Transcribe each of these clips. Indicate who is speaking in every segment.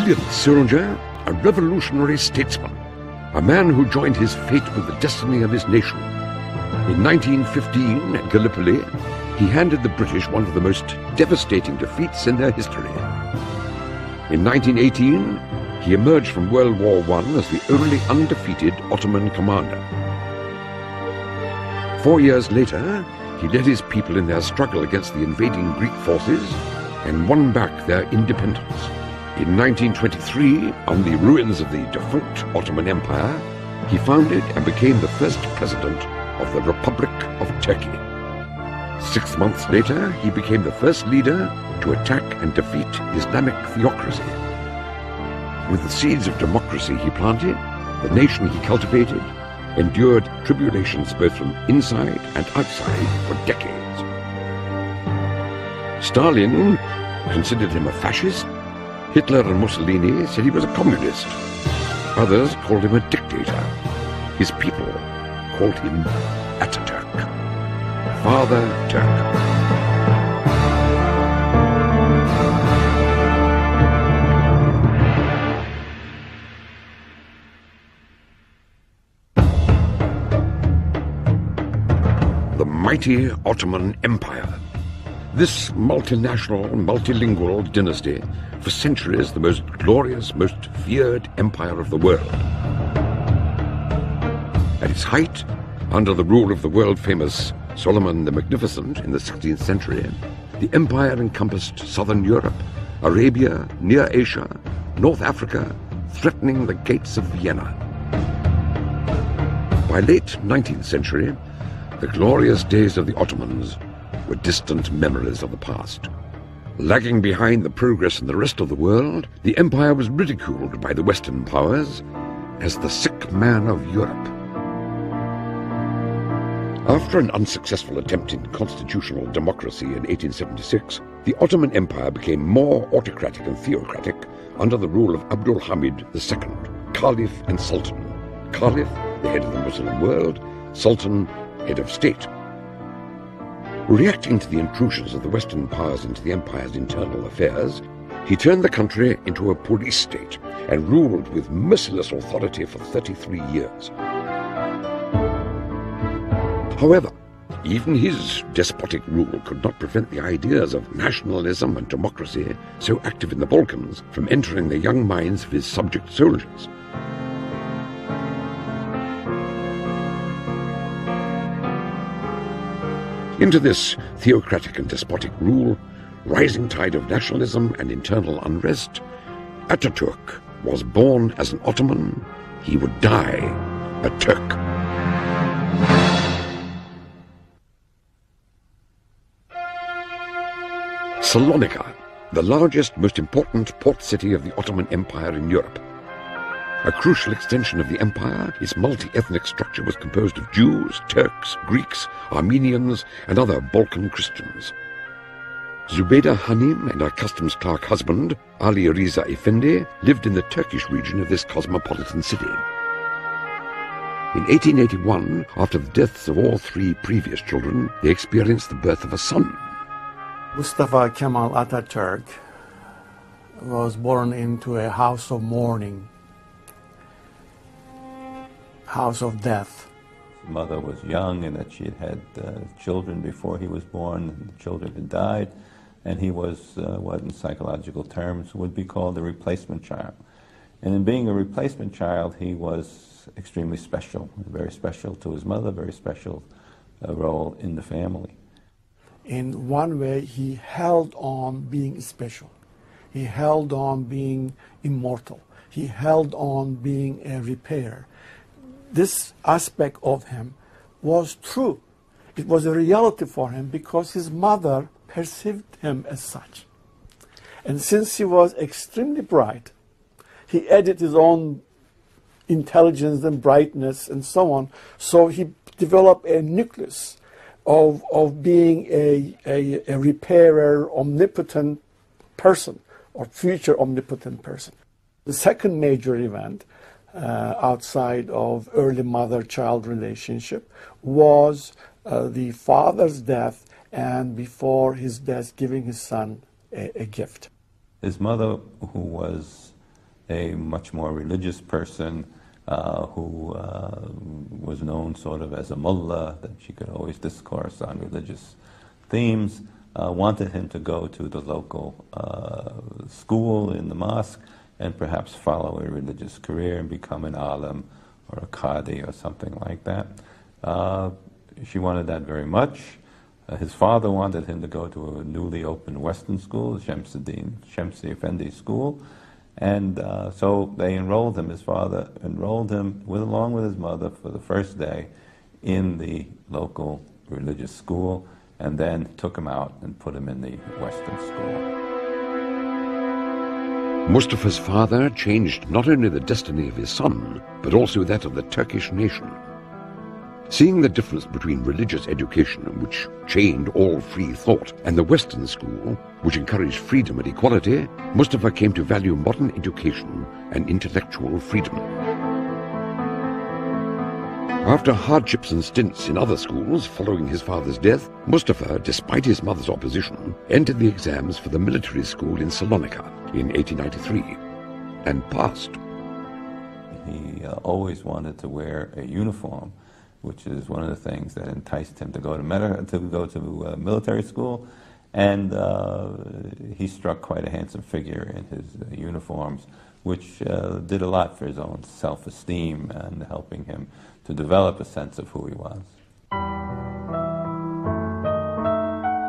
Speaker 1: brilliant soldier, a revolutionary statesman, a man who joined his fate with the destiny of his nation. In 1915, at Gallipoli, he handed the British one of the most devastating defeats in their history. In 1918, he emerged from World War I as the only undefeated Ottoman commander. 4 years later, he led his people in their struggle against the invading Greek forces and won back their independence. In 1923, on the ruins of the defunct Ottoman Empire, he founded and became the first president of the Republic of Turkey. 6 months later, he became the first leader to attack and defeat Islamic theocracy. With the seeds of democracy he planted, the nation he cultivated endured tribulations both from inside and outside for decades. Stalin considered him a fascist. Hitler and Mussolini said he was a communist. Others called him a dictator. His people called him Atatürk, Father Turk. The mighty Ottoman Empire. This multinational, multilingual dynasty, for centuries the most glorious, most feared empire of the world. At its height, under the rule of the world-famous Solomon the Magnificent in the 16th century, the empire encompassed southern Europe, Arabia, Near Asia, North Africa, threatening the gates of Vienna. By late 19th century, the glorious days of the Ottomans were distant memories of the past. Lagging behind the progress in the rest of the world, the empire was ridiculed by the Western powers as the sick man of Europe. After an unsuccessful attempt in constitutional democracy in 1876, the Ottoman Empire became more autocratic and theocratic under the rule of Abdul Hamid II, Caliph and Sultan. Caliph, the head of the Muslim world, Sultan, head of state. Reacting to the intrusions of the Western powers into the empire's internal affairs, he turned the country into a police state and ruled with merciless authority for 33 years. However, even his despotic rule could not prevent the ideas of nationalism and democracy, so active in the Balkans, from entering the young minds of his subject soldiers. Into this theocratic and despotic rule, rising tide of nationalism and internal unrest, Atatürk was born as an Ottoman. He would die a Turk. Salonika, the largest, most important port city of the Ottoman Empire in Europe. A crucial extension of the empire, its multi-ethnic structure was composed of Jews, Turks, Greeks, Armenians, and other Balkan Christians. Zubeda Hanim and her customs clerk husband, Ali Riza Effendi, lived in the Turkish region of this cosmopolitan city. In 1881, after the deaths of all three previous children, they experienced the birth of a son.
Speaker 2: Mustafa Kemal Atatürk was born into a house of mourning, house of death.
Speaker 3: His mother was young and that she had children before he was born, and the children had died, and he was what in psychological terms would be called a replacement child. And in being a replacement child, he was extremely special, very special to his mother, very special role in the family.
Speaker 2: In one way, he held on being special. He held on being immortal. He held on being a repairer. This aspect of him was true. It was a reality for him because his mother perceived him as such. And since he was extremely bright, he added his own intelligence and brightness and so on. So he developed a nucleus of being a repairer, omnipotent person, or future omnipotent person. The second major event outside of early mother-child relationship was the father's death, and before his death giving his son a gift.
Speaker 3: His mother, who was a much more religious person who was known sort of as a mullah, that she could always discourse on religious themes, wanted him to go to the local school in the mosque and perhaps follow a religious career and become an alim or a qadi or something like that. She wanted that very much. His father wanted him to go to a newly opened Western school, Shamsi Effendi School, and so they enrolled him. His father enrolled him along with his mother for the first day in the local religious school, and then took him out and put him in the Western school.
Speaker 1: Mustafa's father changed not only the destiny of his son, but also that of the Turkish nation. Seeing the difference between religious education, which chained all free thought, and the Western school, which encouraged freedom and equality, Mustafa came to value modern education and intellectual freedom. After hardships and stints in other schools following his father's death, Mustafa, despite his mother's opposition, entered the exams for the military school in Salonika in 1893 and passed.
Speaker 3: He always wanted to wear a uniform, which is one of the things that enticed him to go to military school, and he struck quite a handsome figure in his uniforms, which did a lot for his own self-esteem and helping him to develop a sense of who he was.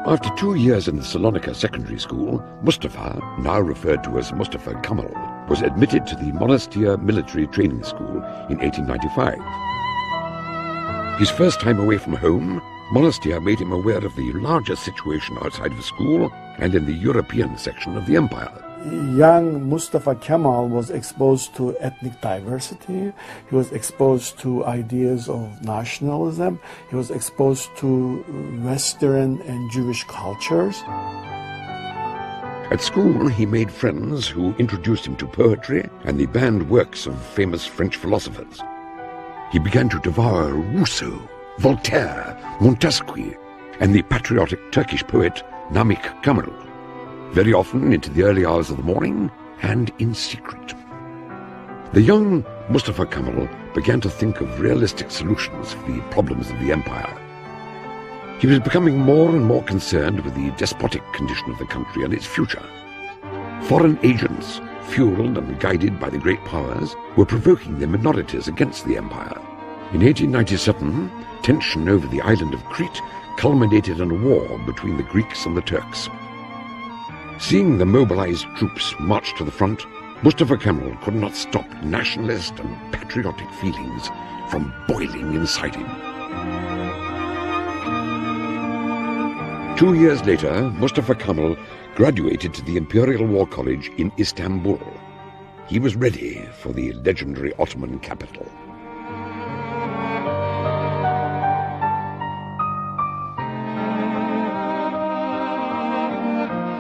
Speaker 1: After 2 years in the Salonika secondary school, Mustafa, now referred to as Mustafa Kemal, was admitted to the Monastir military training school in 1895. His first time away from home, Monastir made him aware of the larger situation outside of school and in the European section of the empire.
Speaker 2: Young Mustafa Kemal was exposed to ethnic diversity. He was exposed to ideas of nationalism. He was exposed to Western and Jewish cultures.
Speaker 1: At school, he made friends who introduced him to poetry and the banned works of famous French philosophers. He began to devour Rousseau, Voltaire, Montesquieu, and the patriotic Turkish poet Namık Kemal, very often into the early hours of the morning and in secret. The young Mustafa Kemal began to think of realistic solutions for the problems of the empire. He was becoming more and more concerned with the despotic condition of the country and its future. Foreign agents, fueled and guided by the great powers, were provoking the minorities against the empire. In 1897, tension over the island of Crete culminated in a war between the Greeks and the Turks. Seeing the mobilized troops march to the front, Mustafa Kemal could not stop nationalist and patriotic feelings from boiling inside him. 2 years later, Mustafa Kemal graduated to the Imperial War College in Istanbul. He was ready for the legendary Ottoman capital.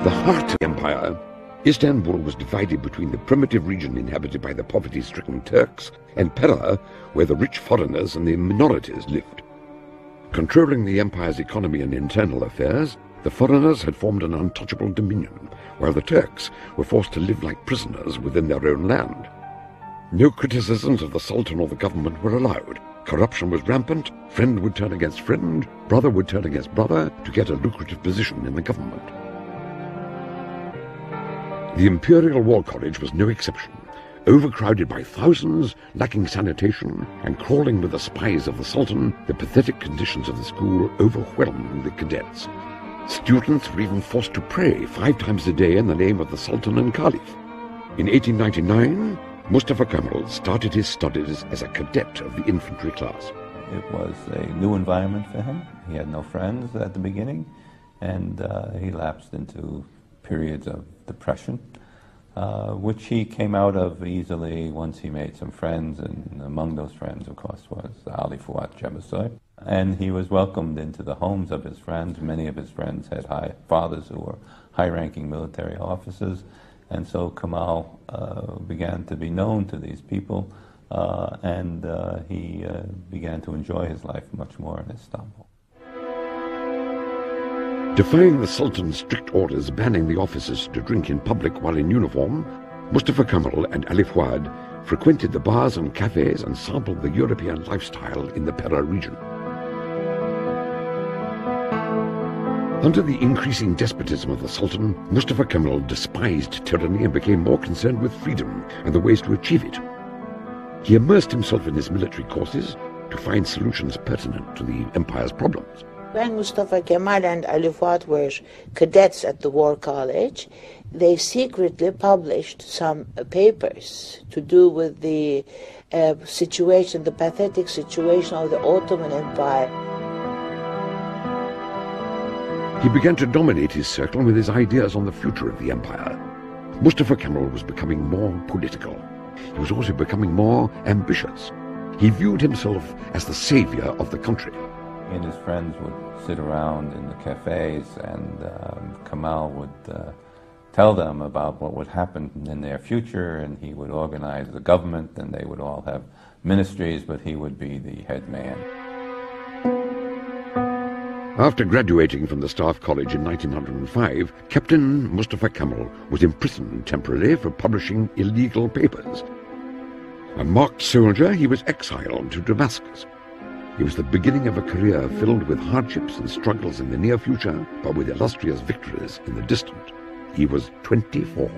Speaker 1: The heart of the empire, Istanbul was divided between the primitive region inhabited by the poverty-stricken Turks and Pera, where the rich foreigners and the minorities lived. Controlling the empire's economy and internal affairs, the foreigners had formed an untouchable dominion, while the Turks were forced to live like prisoners within their own land. No criticisms of the Sultan or the government were allowed. Corruption was rampant, friend would turn against friend, brother would turn against brother to get a lucrative position in the government. The Imperial War College was no exception. Overcrowded by thousands, lacking sanitation, and crawling with the spies of the Sultan, the pathetic conditions of the school overwhelmed the cadets. Students were even forced to pray 5 times a day in the name of the Sultan and Caliph. In 1899, Mustafa Kemal started his studies as a cadet of the infantry class.
Speaker 3: It was a new environment for him. He had no friends at the beginning, and he lapsed into periods of depression, which he came out of easily once he made some friends, and among those friends, of course, was Ali Fuat Cebesoy. And he was welcomed into the homes of his friends. Many of his friends had fathers who were high-ranking military officers, and so Kemal began to be known to these people, and he began to enjoy his life much more in Istanbul.
Speaker 1: Defying the Sultan's strict orders banning the officers to drink in public while in uniform, Mustafa Kemal and Ali Fuad frequented the bars and cafes and sampled the European lifestyle in the Pera region. Under the increasing despotism of the Sultan, Mustafa Kemal despised tyranny and became more concerned with freedom and the ways to achieve it. He immersed himself in his military courses to find solutions pertinent to the empire's problems.
Speaker 4: When Mustafa Kemal and Ali Fuad were cadets at the War College, they secretly published some papers to do with the situation, the pathetic situation of the Ottoman Empire.
Speaker 1: He began to dominate his circle with his ideas on the future of the empire. Mustafa Kemal was becoming more political. He was also becoming more ambitious. He viewed himself as the savior of the country.
Speaker 3: He and his friends would sit around in the cafes, and Kemal would tell them about what would happen in their future, and he would organize the government, and they would all have ministries, but he would be the head man.
Speaker 1: After graduating from the Staff College in 1905, Captain Mustafa Kemal was imprisoned temporarily for publishing illegal papers. A marked soldier, he was exiled to Damascus. It was the beginning of a career filled with hardships and struggles in the near future, but with illustrious victories in the distant. He was 24.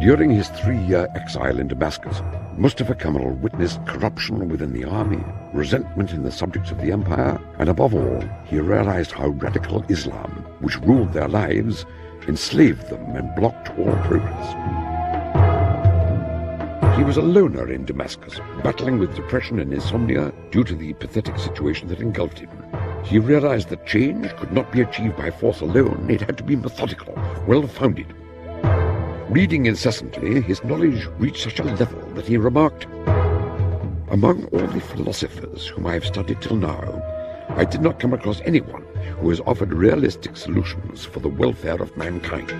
Speaker 1: During his 3-year exile in Damascus, Mustafa Kemal witnessed corruption within the army, resentment in the subjects of the empire, and above all, he realized how radical Islam, which ruled their lives, enslaved them and blocked all progress. He was a loner in Damascus, battling with depression and insomnia due to the pathetic situation that engulfed him. He realized that change could not be achieved by force alone. It had to be methodical, well-founded. Reading incessantly, his knowledge reached such a level that he remarked, "Among all the philosophers whom I have studied till now, I did not come across anyone who has offered realistic solutions for the welfare of mankind."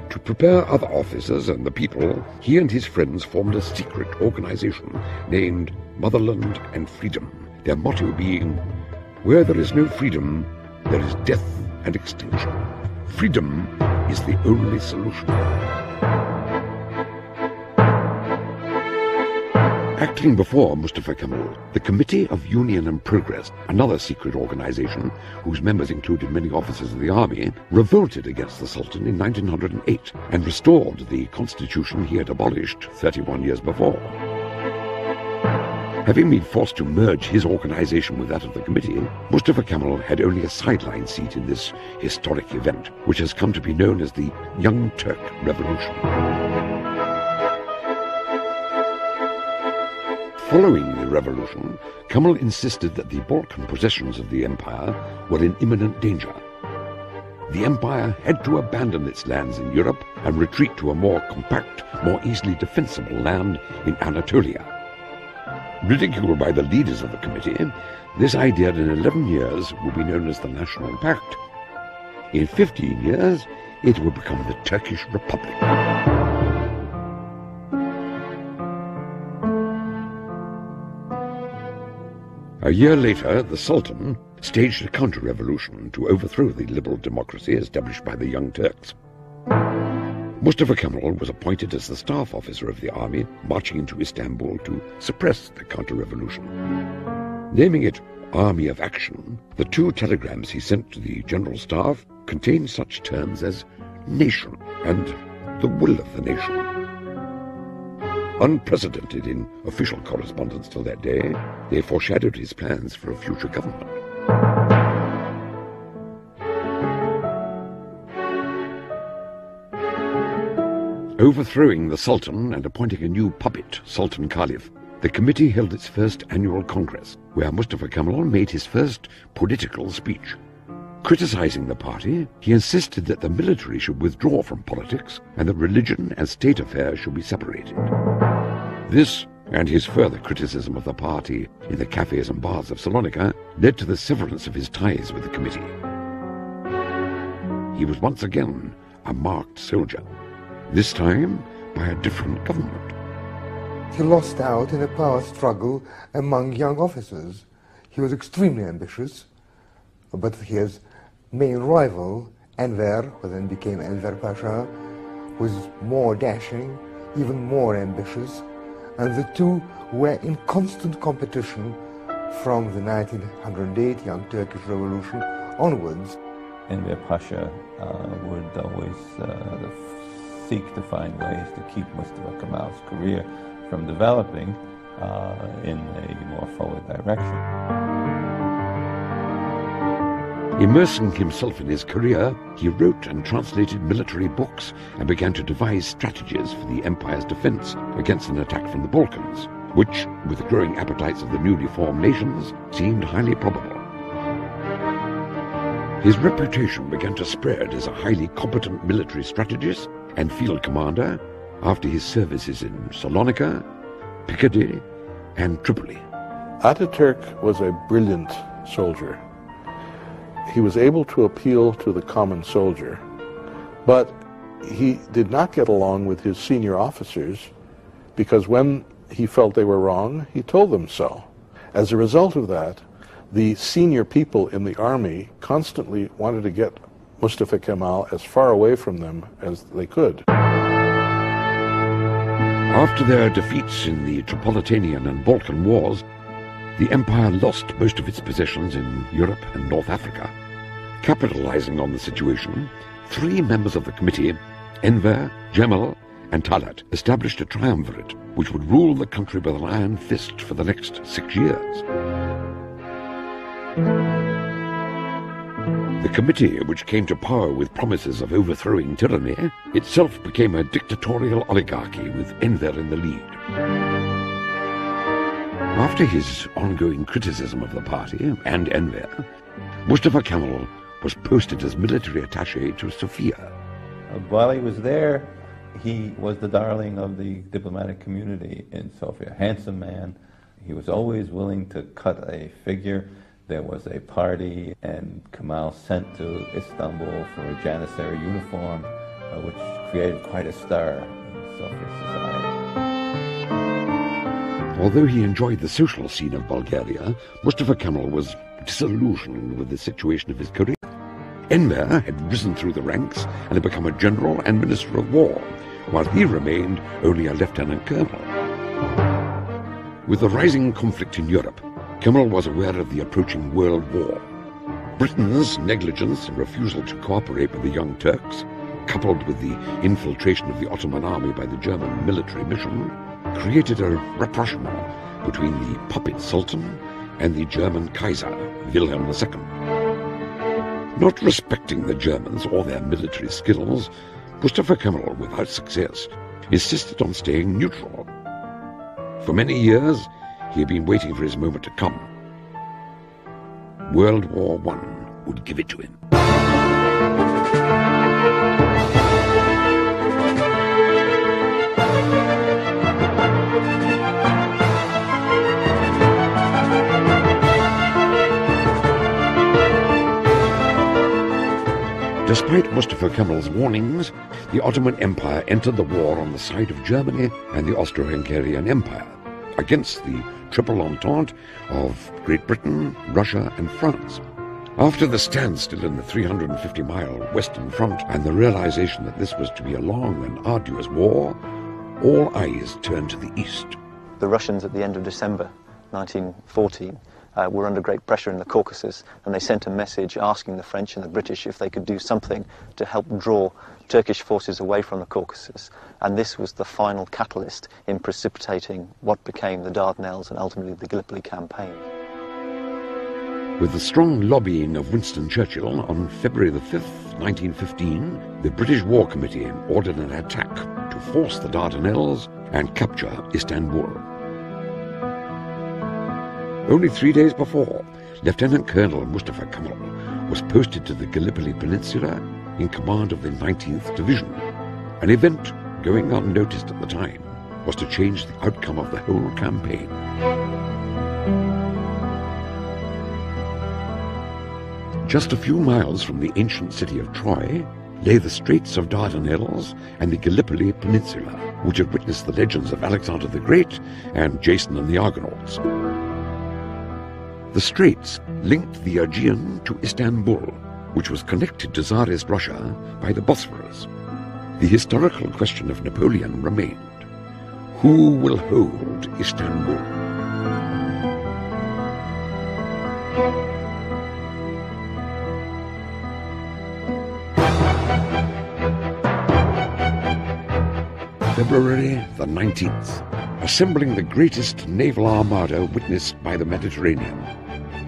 Speaker 1: To prepare other officers and the people, he and his friends formed a secret organization named Motherland and Freedom, their motto being, "Where there is no freedom, there is death and extinction. Freedom is the only solution." Acting before Mustafa Kemal, the Committee of Union and Progress, another secret organization whose members included many officers of the army, revolted against the Sultan in 1908 and restored the constitution he had abolished 31 years before. Having been forced to merge his organization with that of the committee, Mustafa Kemal had only a sideline seat in this historic event, which has come to be known as the Young Turk Revolution. Following the revolution, Kemal insisted that the Balkan possessions of the empire were in imminent danger. The empire had to abandon its lands in Europe and retreat to a more compact, more easily defensible land in Anatolia. Ridiculed by the leaders of the committee, this idea in 11 years would be known as the National Pact. In 15 years, it would become the Turkish Republic. A year later, the Sultan staged a counter-revolution to overthrow the liberal democracy established by the Young Turks. Mustafa Kemal was appointed as the staff officer of the army, marching into Istanbul to suppress the counter-revolution. Naming it Army of Action, the 2 telegrams he sent to the general staff contained such terms as nation and the will of the nation. Unprecedented in official correspondence till that day, they foreshadowed his plans for a future government. Overthrowing the Sultan and appointing a new puppet, Sultan Caliph, the committee held its first annual congress, where Mustafa Kemal made his first political speech. Criticizing the party, he insisted that the military should withdraw from politics and that religion and state affairs should be separated. This, and his further criticism of the party in the cafes and bars of Salonika, led to the severance of his ties with the committee. He was once again a marked soldier, this time by a different government.
Speaker 5: He lost out in a power struggle among young officers. He was extremely ambitious, but his main rival, Enver, who then became Enver Pasha, was more dashing, even more ambitious, and the two were in constant competition from the 1908 Young Turkish Revolution onwards.
Speaker 3: Enver Pasha would always seek to find ways to keep Mustafa Kemal's career from developing in a more forward direction.
Speaker 1: Immersing himself in his career, he wrote and translated military books and began to devise strategies for the empire's defense against an attack from the Balkans, which, with the growing appetites of the newly formed nations, seemed highly probable. His reputation began to spread as a highly competent military strategist and field commander after his services in Salonika, Picardy, and Tripoli.
Speaker 6: Ataturk was a brilliant soldier. He was able to appeal to the common soldier, but he did not get along with his senior officers because when he felt they were wrong, he told them so. As a result of that, the senior people in the army constantly wanted to get Mustafa Kemal as far away from them as they could.
Speaker 1: After their defeats in the Tripolitanian and Balkan Wars, the empire lost most of its possessions in Europe and North Africa. Capitalizing on the situation, 3 members of the committee, Enver, Cemal, and Talat, established a triumvirate which would rule the country with an iron fist for the next 6 years. The committee, which came to power with promises of overthrowing tyranny, itself became a dictatorial oligarchy with Enver in the lead. After his ongoing criticism of the party and Enver, Mustafa Kemal was posted as military attaché to Sofia.
Speaker 3: While he was there, he was the darling of the diplomatic community in Sofia. Handsome man. He was always willing to cut a figure. There was a party, and Kemal sent to Istanbul for a janissary uniform, which created quite a stir in Soviet society.
Speaker 1: Although he enjoyed the social scene of Bulgaria, Mustafa Kemal was disillusioned with the situation of his career. Enver had risen through the ranks and had become a general and minister of war, while he remained only a lieutenant colonel. With the rising conflict in Europe, Kemal was aware of the approaching World War. Britain's negligence and refusal to cooperate with the Young Turks, coupled with the infiltration of the Ottoman army by the German military mission, created a rapprochement between the puppet Sultan and the German Kaiser, Wilhelm II. Not respecting the Germans or their military skills, Mustafa Kemal, without success, insisted on staying neutral. For many years, he had been waiting for his moment to come. World War I would give it to him. Despite Mustafa Kemal's warnings, the Ottoman Empire entered the war on the side of Germany and the Austro-Hungarian Empire, against the Triple Entente of Great Britain, Russia, and France. After the standstill in the 350-mile Western Front and the realization that this was to be a long and arduous war, all eyes turned to the east.
Speaker 7: The Russians at the end of December 1914 were under great pressure in the Caucasus, and they sent a message asking the French and the British if they could do something to help draw Turkish forces away from the Caucasus. And this was the final catalyst in precipitating what became the Dardanelles and ultimately the Gallipoli campaign.
Speaker 1: With the strong lobbying of Winston Churchill, on February the 5th, 1915, the British War Committee ordered an attack to force the Dardanelles and capture Istanbul. Only 3 days before, Lieutenant Colonel Mustafa Kemal was posted to the Gallipoli Peninsula in command of the 19th Division. An event going unnoticed at the time was to change the outcome of the whole campaign. Just a few miles from the ancient city of Troy lay the Straits of Dardanelles and the Gallipoli Peninsula, which had witnessed the legends of Alexander the Great and Jason and the Argonauts. The straits linked the Aegean to Istanbul, which was connected to Tsarist Russia by the Bosphorus. The historical question of Napoleon remained. Who will hold Istanbul? February the 19th, assembling the greatest naval armada witnessed by the Mediterranean,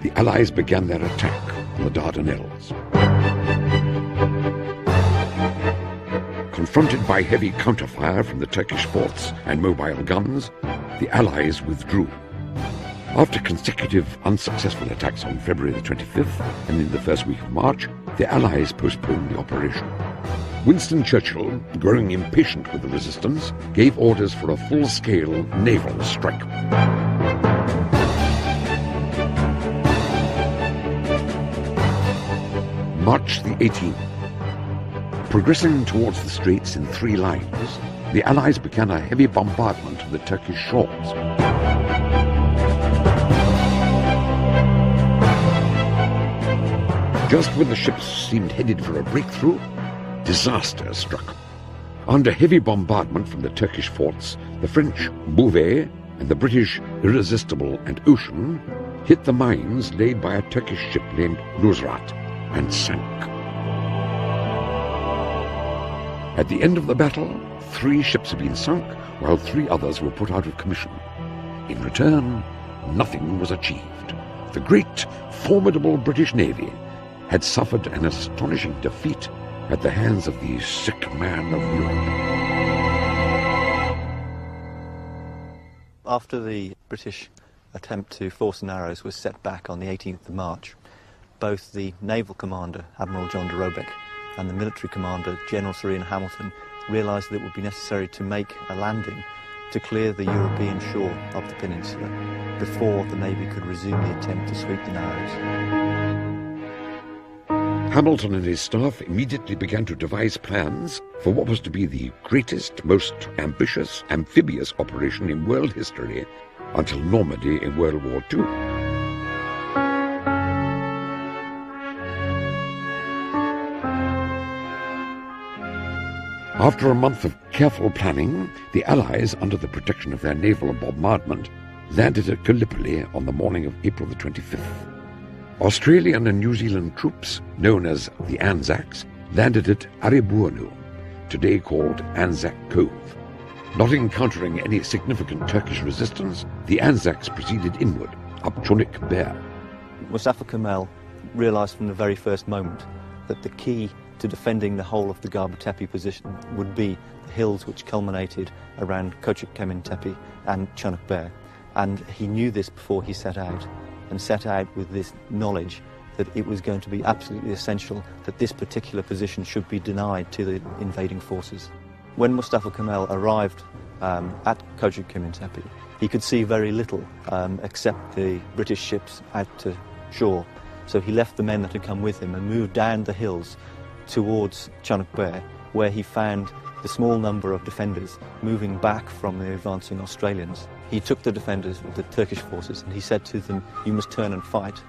Speaker 1: the Allies began their attack on the Dardanelles. Confronted by heavy counterfire from the Turkish forts and mobile guns, the Allies withdrew. After consecutive unsuccessful attacks on February the 25th and in the first week of March, the Allies postponed the operation. Winston Churchill, growing impatient with the resistance, gave orders for a full-scale naval strike. March the 18th. Progressing towards the straits in 3 lines, the Allies began a heavy bombardment of the Turkish shores. Just when the ships seemed headed for a breakthrough, disaster struck. Under heavy bombardment from the Turkish forts, the French Bouvet and the British Irresistible and Ocean hit the mines laid by a Turkish ship named Nusrat and sank. At the end of the battle, 3 ships had been sunk, while 3 others were put out of commission. In return, nothing was achieved. The great, formidable British Navy had suffered an astonishing defeat at the hands of the sick man of Europe.
Speaker 7: After the British attempt to force Narrows was set back on the 18th of March, both the naval commander, Admiral John de Robeck, and the military commander, General Sir Ian Hamilton, realised that it would be necessary to make a landing to clear the European shore of the peninsula before the Navy could resume the attempt to sweep the Narrows.
Speaker 1: Hamilton and his staff immediately began to devise plans for what was to be the greatest, most ambitious amphibious operation in world history until Normandy in World War II. After a month of careful planning, the Allies, under the protection of their naval bombardment, landed at Gallipoli on the morning of April the 25th. Australian and New Zealand troops, known as the Anzacs, landed at Aribunu, today called Anzac Cove. Not encountering any significant Turkish resistance, the Anzacs proceeded inward, up Chonik Bear.
Speaker 7: Mustafa Kemal realised from the very first moment that the key to defending the whole of the Gaba Tepe position would be the hills which culminated around AAKM Tepe and Chonik Bear. And he knew this before he set out, and set out with this knowledge that it was going to be absolutely essential that this particular position should be denied to the invading forces. When Mustafa Kemal arrived at AAKM Tepe, he could see very little except the British ships out to shore. So he left the men that had come with him and moved down the hills towards Chonik Bear, where he found the small number of defenders moving back from the advancing Australians. He took the defenders of the Turkish forces and he said to them, "You must turn and fight."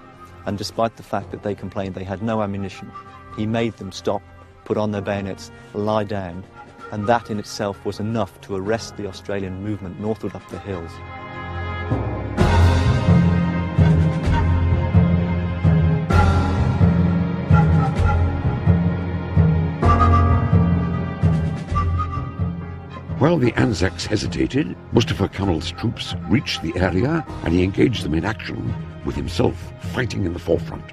Speaker 7: And despite the fact that they complained they had no ammunition, he made them stop, put on their bayonets, lie down, and that in itself was enough to arrest the Australian movement northward up the hills.
Speaker 1: While the Anzacs hesitated, Mustafa Kemal's troops reached the area and he engaged them in action, with himself fighting in the forefront.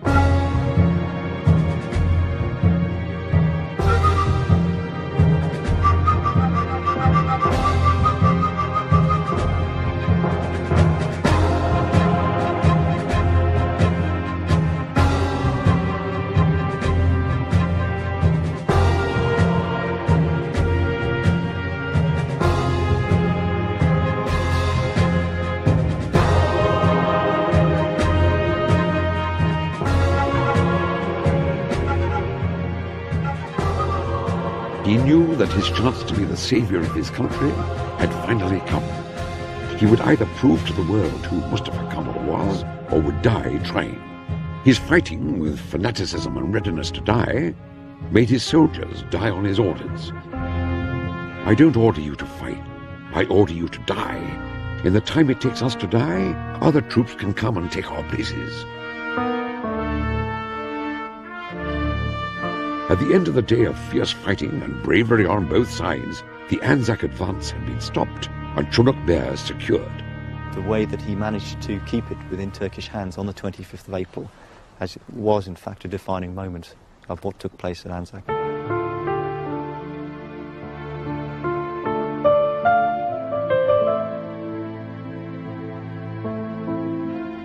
Speaker 1: He knew that his chance to be the saviour of his country had finally come. He would either prove to the world who Mustafa Kemal was, or would die trying. His fighting, with fanaticism and readiness to die, made his soldiers die on his orders. I don't order you to fight. I order you to die. In the time it takes us to die, other troops can come and take our places. At the end of the day of fierce fighting and bravery on both sides, the Anzac advance had been stopped and Chunuk Bair secured.
Speaker 7: The way that he managed to keep it within Turkish hands on the 25th of April was in fact a defining moment of what took place at Anzac.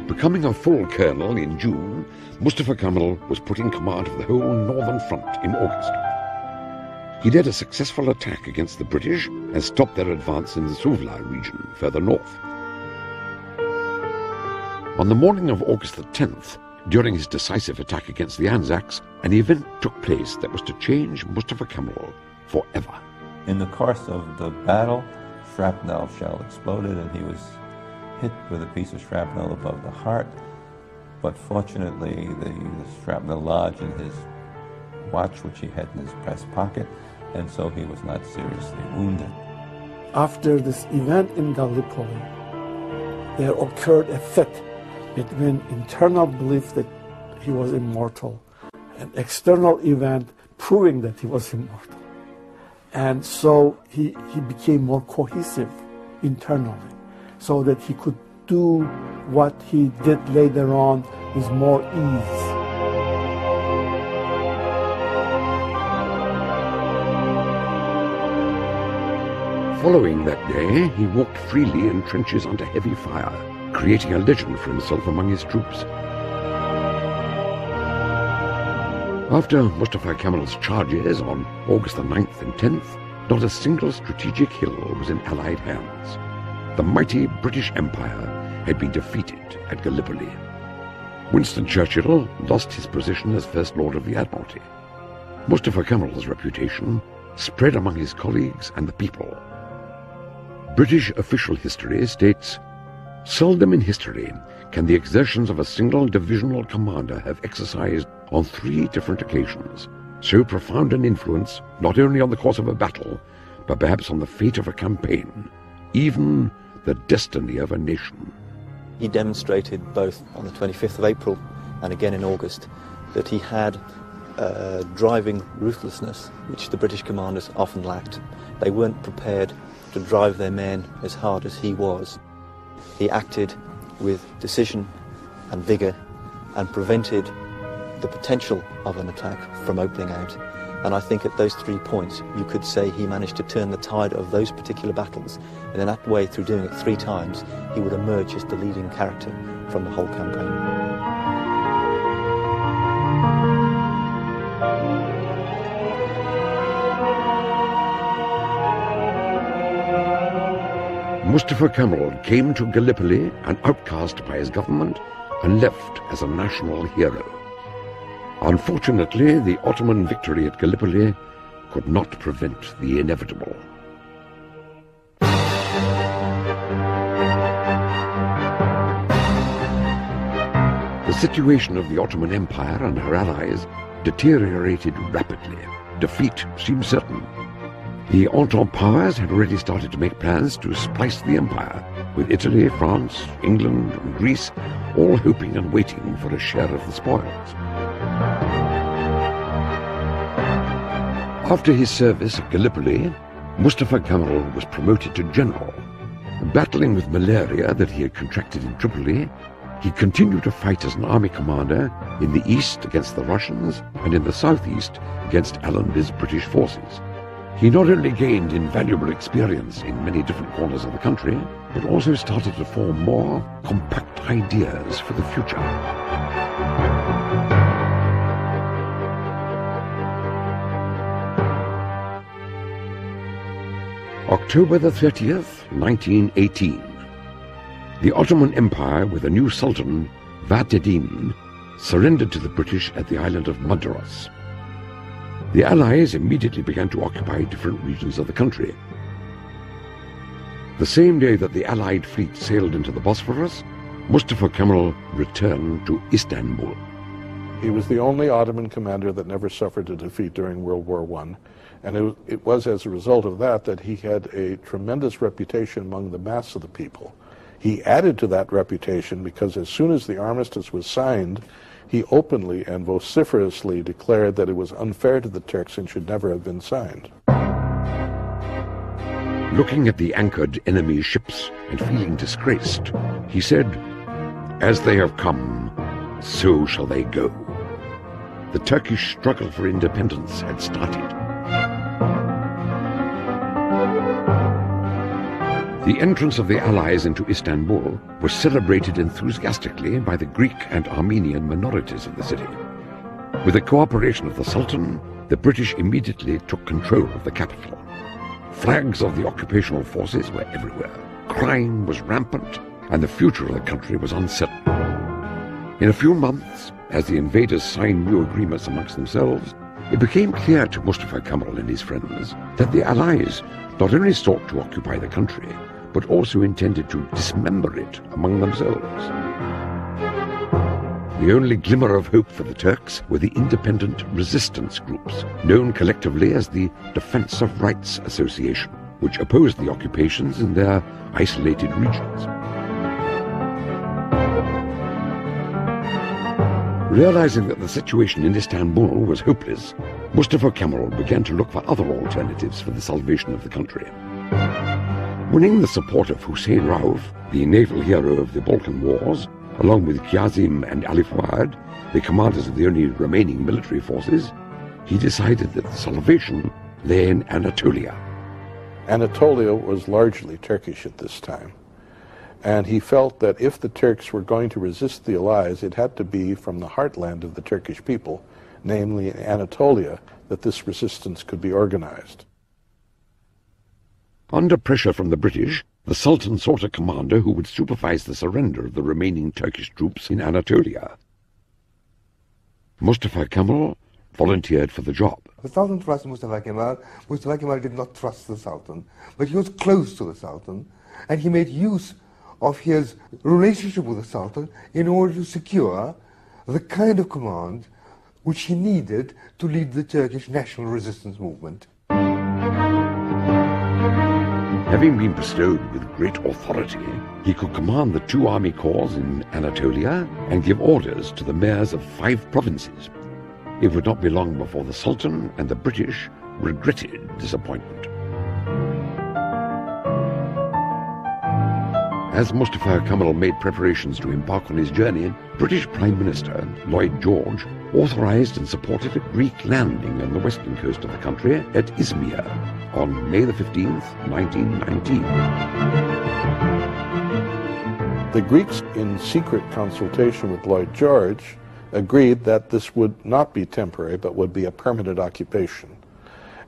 Speaker 1: Becoming a full colonel in June, Mustafa Kemal was put in command of the whole northern front in August. He led a successful attack against the British and stopped their advance in the Suvla region further north. On the morning of August the 10th, during his decisive attack against the Anzacs, an event took place that was to change Mustafa Kemal forever.
Speaker 3: In the course of the battle, shrapnel shell exploded and he was hit with a piece of shrapnel above the heart, but fortunately the shrapnel lodged in his watch, which he had in his breast pocket, and so he was not seriously wounded.
Speaker 2: After this event in Gallipoli, there occurred a fit between internal belief that he was immortal and external event proving that he was immortal. And so he became more cohesive internally, so that he could do what he did later on with more ease.
Speaker 1: Following that day, he walked freely in trenches under heavy fire, creating a legend for himself among his troops. After Mustafa Kemal's charges on August the 9th and 10th, not a single strategic hill was in Allied hands. The mighty British Empire had been defeated at Gallipoli. Winston Churchill lost his position as First Lord of the Admiralty. Mustafa Kemal's reputation spread among his colleagues and the people. British official history states, "Seldom in history can the exertions of a single divisional commander have exercised on 3 different occasions so profound an influence not only on the course of a battle, but perhaps on the fate of a campaign, even the destiny of a nation."
Speaker 7: He demonstrated both on the 25th of April and again in August that he had driving ruthlessness, which the British commanders often lacked. They weren't prepared to drive their men as hard as he was. He acted with decision and vigour and prevented the potential of an attack from opening out. And I think at those 3 points you could say he managed to turn the tide of those particular battles, and in that way, through doing it 3 times, he would emerge as the leading character from the whole campaign.
Speaker 1: Mustafa Kemal came to Gallipoli an outcast by his government and left as a national hero. Unfortunately, the Ottoman victory at Gallipoli could not prevent the inevitable. The situation of the Ottoman Empire and her allies deteriorated rapidly. Defeat seemed certain. The Entente powers had already started to make plans to splice the empire, with Italy, France, England, and Greece all hoping and waiting for a share of the spoils. After his service at Gallipoli, Mustafa Kemal was promoted to general. Battling with malaria that he had contracted in Tripoli, he continued to fight as an army commander in the east against the Russians and in the southeast against Allenby's British forces. He not only gained invaluable experience in many different corners of the country, but also started to form more compact ideas for the future. October the 30th, 1918. The Ottoman Empire, with a new sultan, Vahdettin, surrendered to the British at the island of Madras. The Allies immediately began to occupy different regions of the country. The same day that the Allied fleet sailed into the Bosphorus, Mustafa Kemal returned to Istanbul.
Speaker 6: He was the only Ottoman commander that never suffered a defeat during World War I. And it was as a result of that he had a tremendous reputation among the mass of the people. He added to that reputation because as soon as the armistice was signed, he openly and vociferously declared that it was unfair to the Turks and should never have been signed.
Speaker 1: Looking at the anchored enemy ships and feeling disgraced, he said, "As they have come, so shall they go." The Turkish struggle for independence had started. The entrance of the Allies into Istanbul was celebrated enthusiastically by the Greek and Armenian minorities of the city. With the cooperation of the Sultan, the British immediately took control of the capital. Flags of the occupational forces were everywhere. Crime was rampant, and the future of the country was uncertain. In a few months, as the invaders signed new agreements amongst themselves, it became clear to Mustafa Kemal and his friends that the Allies not only sought to occupy the country, but also intended to dismember it among themselves. The only glimmer of hope for the Turks were the independent resistance groups, known collectively as the Defense of Rights Association, which opposed the occupations in their isolated regions. Realizing that the situation in Istanbul was hopeless, Mustafa Kemal began to look for other alternatives for the salvation of the country. Winning the support of Hussein Rauf, the naval hero of the Balkan Wars, along with Kazim and Ali Fuad, the commanders of the only remaining military forces, he decided that the salvation lay in Anatolia.
Speaker 6: Anatolia was largely Turkish at this time, and he felt that if the Turks were going to resist the Allies, it had to be from the heartland of the Turkish people, namely in Anatolia, that this resistance could be organized.
Speaker 1: Under pressure from the British, the Sultan sought a commander who would supervise the surrender of the remaining Turkish troops in Anatolia. Mustafa Kemal volunteered for the job.
Speaker 5: The Sultan trusted Mustafa Kemal. Mustafa Kemal did not trust the Sultan, but he was close to the Sultan, and he made use of his relationship with the Sultan in order to secure the kind of command which he needed to lead the Turkish national resistance movement.
Speaker 1: Having been bestowed with great authority, he could command the 2 army corps in Anatolia and give orders to the mayors of 5 provinces. It would not be long before the Sultan and the British regretted disappointment. As Mustafa Kemal made preparations to embark on his journey, British Prime Minister Lloyd George authorized and supported a Greek landing on the western coast of the country at Izmir on May the 15th, 1919.
Speaker 6: The Greeks, in secret consultation with Lloyd George, agreed that this would not be temporary, but would be a permanent occupation.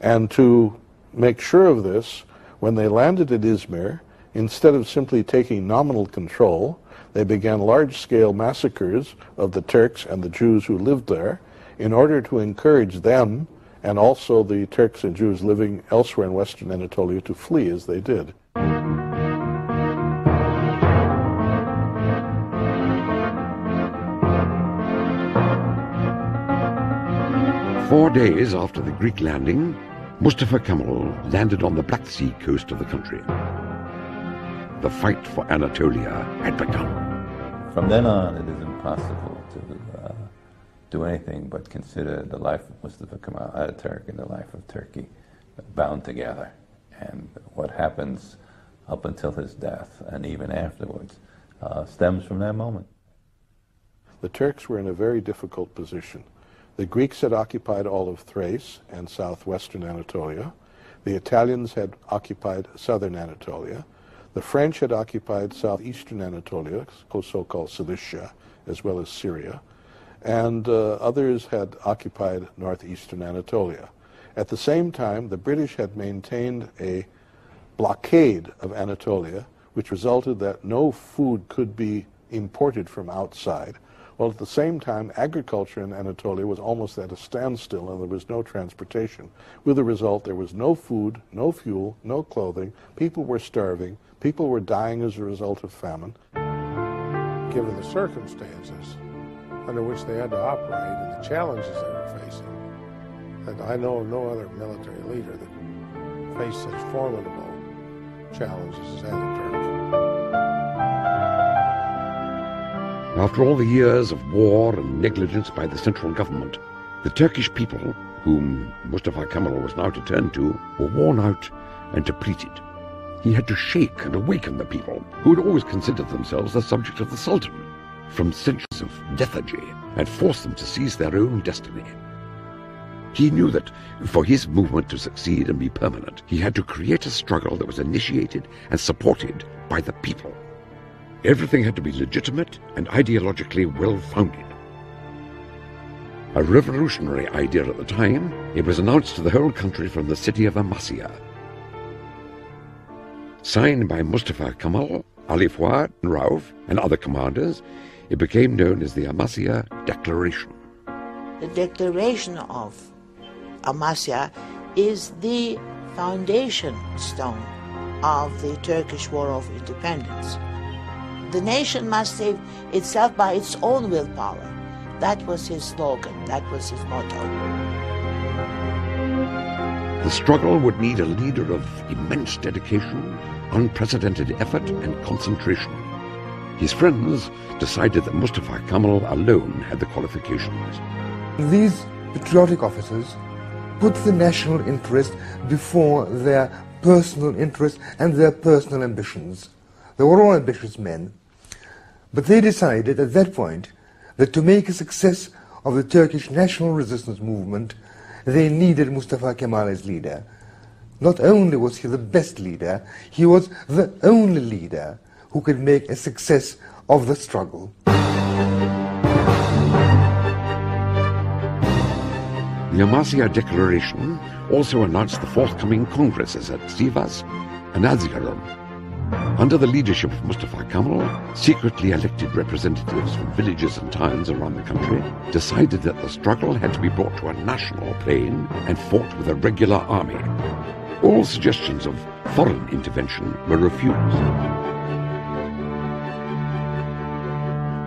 Speaker 6: And to make sure of this, when they landed at Izmir, instead of simply taking nominal control, they began large-scale massacres of the Turks and the Jews who lived there in order to encourage them and also the Turks and Jews living elsewhere in Western Anatolia to flee as they did.
Speaker 1: Four days after the Greek landing, Mustafa Kemal landed on the Black Sea coast of the country. The fight for Anatolia had begun.
Speaker 3: From then on, it is impossible to do anything but consider the life of Mustafa Kemal Atatürk and the life of Turkey bound together. And what happens up until his death and even afterwards stems from that moment.
Speaker 6: The Turks were in a very difficult position. The Greeks had occupied all of Thrace and southwestern Anatolia. The Italians had occupied southern Anatolia. The French had occupied southeastern Anatolia, so-called Cilicia, as well as Syria. And others had occupied northeastern Anatolia. At the same time, the British had maintained a blockade of Anatolia, which resulted that no food could be imported from outside. While at the same time, agriculture in Anatolia was almost at a standstill and there was no transportation. With the result, there was no food, no fuel, no clothing. People were starving. People were dying as a result of famine. given the circumstances under which they had to operate and the challenges they were facing, that I know of no other military leader that faced such formidable challenges as Atatürk.
Speaker 1: After all the years of war and negligence by the central government, the Turkish people, whom Mustafa Kemal was now to turn to, were worn out and depleted. He had to shake and awaken the people, who had always considered themselves the subject of the Sultan, from centuries of lethargy, and force them to seize their own destiny. He knew that for his movement to succeed and be permanent, he had to create a struggle that was initiated and supported by the people. Everything had to be legitimate and ideologically well-founded. A revolutionary idea at the time, it was announced to the whole country from the city of Amasya. Signed by Mustafa Kemal, Ali Fuad, Rauf, and other commanders, it became known as the Amasya Declaration.
Speaker 4: The Declaration of Amasya is the foundation stone of the Turkish War of Independence. The nation must save itself by its own willpower. That was his slogan, that was his motto.
Speaker 1: The struggle would need a leader of immense dedication, unprecedented effort and concentration. His friends decided that Mustafa Kemal alone had the qualifications.
Speaker 5: These patriotic officers put the national interest before their personal interest and their personal ambitions. They were all ambitious men, but they decided at that point that to make a success of the Turkish national resistance movement, they needed Mustafa Kemal as leader. Not only was he the best leader, he was the only leader who could make a success of the struggle.
Speaker 1: The Amasya Declaration also announced the forthcoming congresses at Sivas and Erzurum. Under the leadership of Mustafa Kemal, secretly elected representatives from villages and towns around the country decided that the struggle had to be brought to a national plane and fought with a regular army. All suggestions of foreign intervention were refused.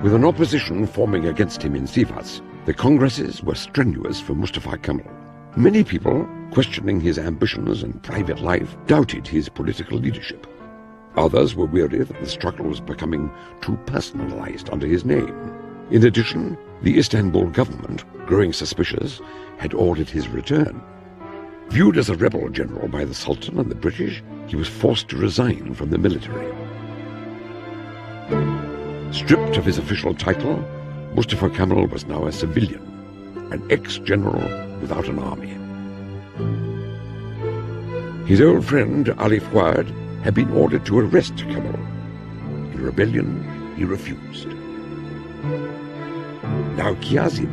Speaker 1: With an opposition forming against him in Sivas, the congresses were strenuous for Mustafa Kemal. Many people, questioning his ambitions and private life, doubted his political leadership. Others were weary that the struggle was becoming too personalized under his name. In addition, the Istanbul government, growing suspicious, had ordered his return. Viewed as a rebel general by the Sultan and the British, he was forced to resign from the military. Stripped of his official title, Mustafa Kemal was now a civilian, an ex-general without an army. His old friend Ali Fuad had been ordered to arrest Kemal. In rebellion, he refused. Now Kazim,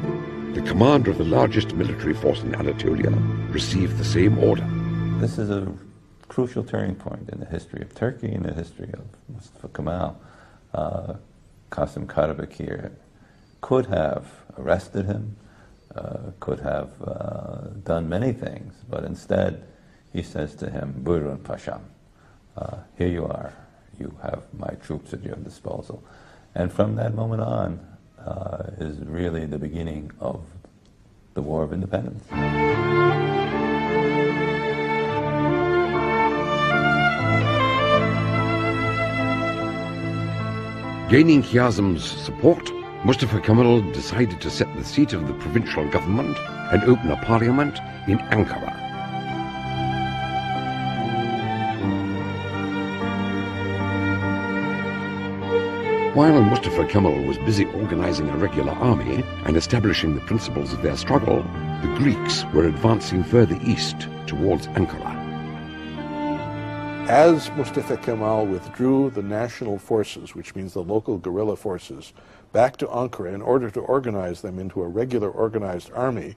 Speaker 1: the commander of the largest military force in Anatolia, received the same order.
Speaker 3: This is a crucial turning point in the history of Turkey and the history of Mustafa Kemal. Kasım Karabekir could have arrested him, could have done many things, but instead he says to him, "Buyurun Paşam, here you are, you have my troops at your disposal." And from that moment on is really the beginning of the War of Independence.
Speaker 1: Gaining Kazım's support, Mustafa Kemal decided to set the seat of the provincial government and open a parliament in Ankara. While Mustafa Kemal was busy organizing a regular army and establishing the principles of their struggle, the Greeks were advancing further east towards Ankara.
Speaker 6: As Mustafa Kemal withdrew the national forces, which means the local guerrilla forces, back to Ankara in order to organize them into a regular organized army,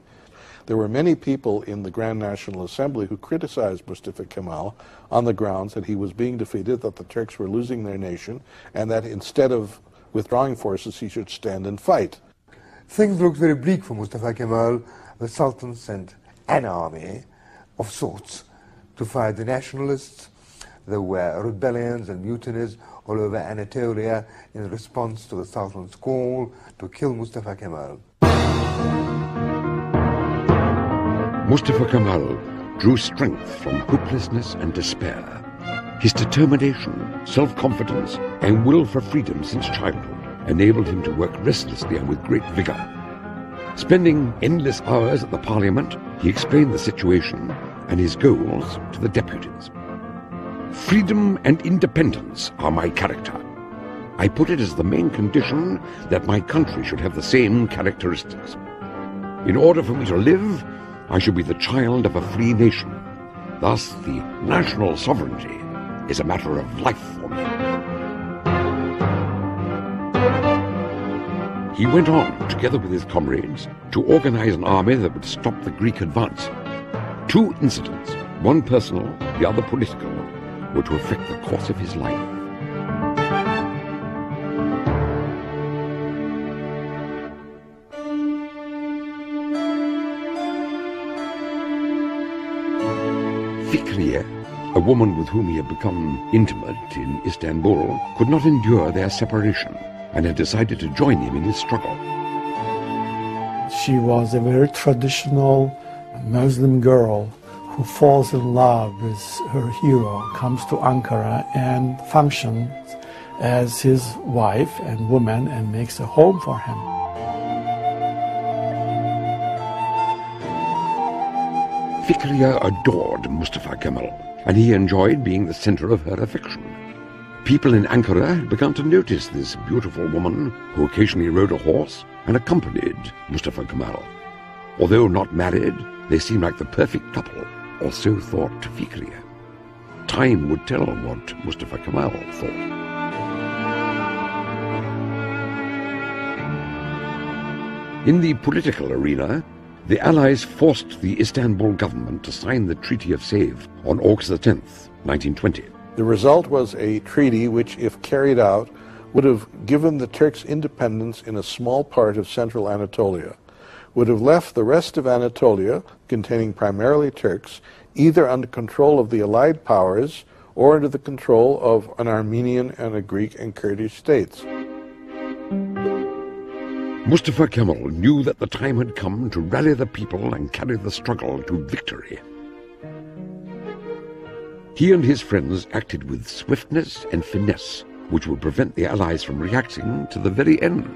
Speaker 6: there were many people in the Grand National Assembly who criticized Mustafa Kemal on the grounds that he was being defeated, that the Turks were losing their nation, and that instead of withdrawing forces, he should stand and fight.
Speaker 5: Things looked very bleak for Mustafa Kemal. The Sultan sent an army of sorts to fight the nationalists. there were rebellions and mutinies all over Anatolia in response to the Sultan's call to kill Mustafa Kemal.
Speaker 1: Mustafa Kemal drew strength from hopelessness and despair. His determination, self-confidence, and will for freedom since childhood enabled him to work restlessly and with great vigor. Spending endless hours at the parliament, he explained the situation and his goals to the deputies. Freedom and independence are my character. I put it as the main condition that my country should have the same characteristics. In order for me to live, I should be the child of a free nation. Thus, the national sovereignty is a matter of life for me. He went on, together with his comrades, to organize an army that would stop the Greek advance. Two incidents, one personal, the other political, were to affect the course of his life. Fikriye, a woman with whom he had become intimate in Istanbul, could not endure their separation and had decided to join him in his struggle.
Speaker 2: She was a very traditional Muslim girl who falls in love with her hero, comes to Ankara and functions as his wife and woman and makes a home for him.
Speaker 1: Fikriye adored Mustafa Kemal, and he enjoyed being the center of her affection. People in Ankara had begun to notice this beautiful woman who occasionally rode a horse and accompanied Mustafa Kemal. Although not married, they seemed like the perfect couple, or so thought Fikriye. Time would tell what Mustafa Kemal thought. In the political arena, the Allies forced the Istanbul government to sign the Treaty of Sèvres on August 10th, 1920.
Speaker 6: The result was a treaty which, if carried out, would have given the Turks independence in a small part of central Anatolia, would have left the rest of Anatolia, containing primarily Turks, either under control of the Allied powers or under the control of an Armenian and a Greek and Kurdish states.
Speaker 1: Mustafa Kemal knew that the time had come to rally the people and carry the struggle to victory. He and his friends acted with swiftness and finesse, which would prevent the Allies from reacting to the very end.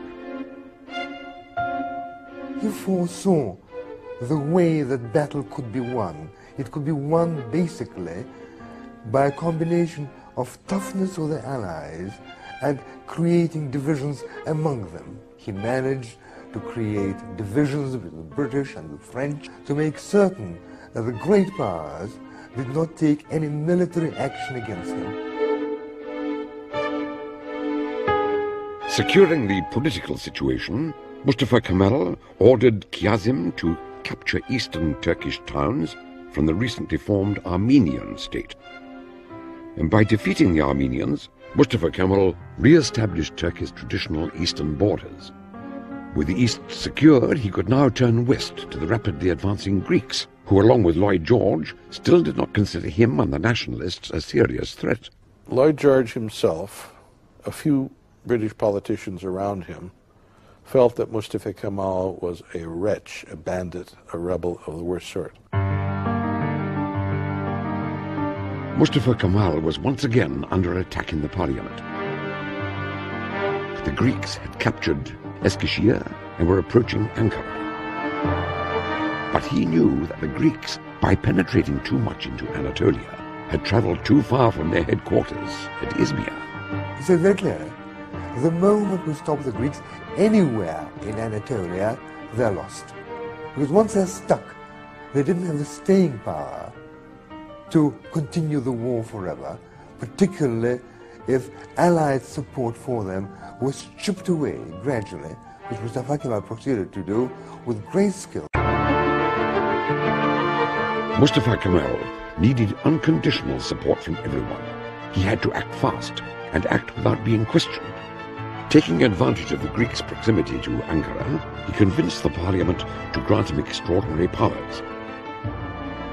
Speaker 5: He foresaw the way that battle could be won. It could be won basically by a combination of toughness of the Allies and creating divisions among them. He managed to create divisions with the British and the French to make certain that the great powers did not take any military action against him.
Speaker 1: Securing the political situation, Mustafa Kemal ordered Kazım to capture eastern Turkish towns from the recently formed Armenian state. And by defeating the Armenians, Mustafa Kemal re-established Turkey's traditional eastern borders. With the east secured, he could now turn west to the rapidly advancing Greeks, who, along with Lloyd George, still did not consider him and the nationalists a serious threat.
Speaker 6: Lloyd George himself, a few British politicians around him, felt that Mustafa Kemal was a wretch, a bandit, a rebel of the worst sort.
Speaker 1: Mustafa Kemal was once again under attack in the parliament. The Greeks had captured Eskişehir and were approaching Ankara. But he knew that the Greeks, by penetrating too much into Anatolia, had traveled too far from their headquarters at Izmir.
Speaker 5: He said very clearly, the moment we stop the Greeks anywhere in Anatolia, they're lost. Because once they're stuck, they didn't have the staying power to continue the war forever, particularly if Allied support for them was chipped away gradually, which Mustafa Kemal proceeded to do with great skill.
Speaker 1: Mustafa Kemal needed unconditional support from everyone. He had to act fast and act without being questioned. Taking advantage of the Greeks' proximity to Ankara, he convinced the parliament to grant him extraordinary powers.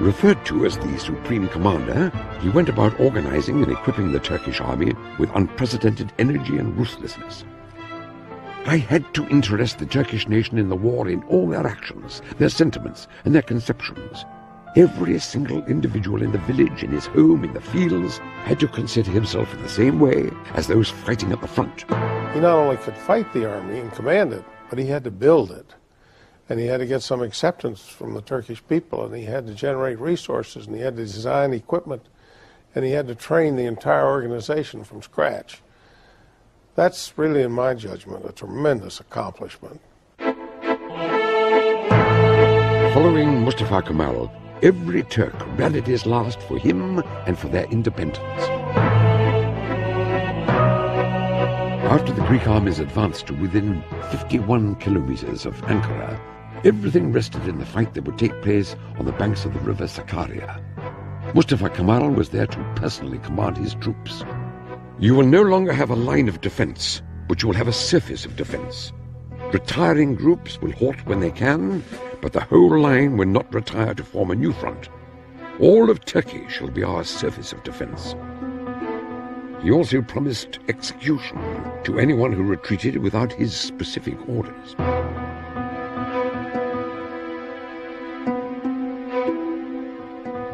Speaker 1: Referred to as the Supreme Commander, he went about organizing and equipping the Turkish army with unprecedented energy and ruthlessness. I had to interest the Turkish nation in the war in all their actions, their sentiments, and their conceptions. Every single individual in the village, in his home, in the fields, had to consider himself in the same way as those fighting at the front.
Speaker 8: He not only could fight the army and command it, but he had to build it. And he had to get some acceptance from the Turkish people, and he had to generate resources, and he had to design equipment, and he had to train the entire organization from scratch. That's really, in my judgment, a tremendous accomplishment.
Speaker 1: Following Mustafa Kemal, every Turk rallied his last for him and for their independence. After the Greek armies advanced to within 51 kilometers of Ankara, everything rested in the fight that would take place on the banks of the river Sakarya. Mustafa Kemal was there to personally command his troops. You will no longer have a line of defense, but you will have a surface of defense. Retiring groups will halt when they can, but the whole line will not retire to form a new front. All of Turkey shall be our surface of defense. He also promised execution to anyone who retreated without his specific orders.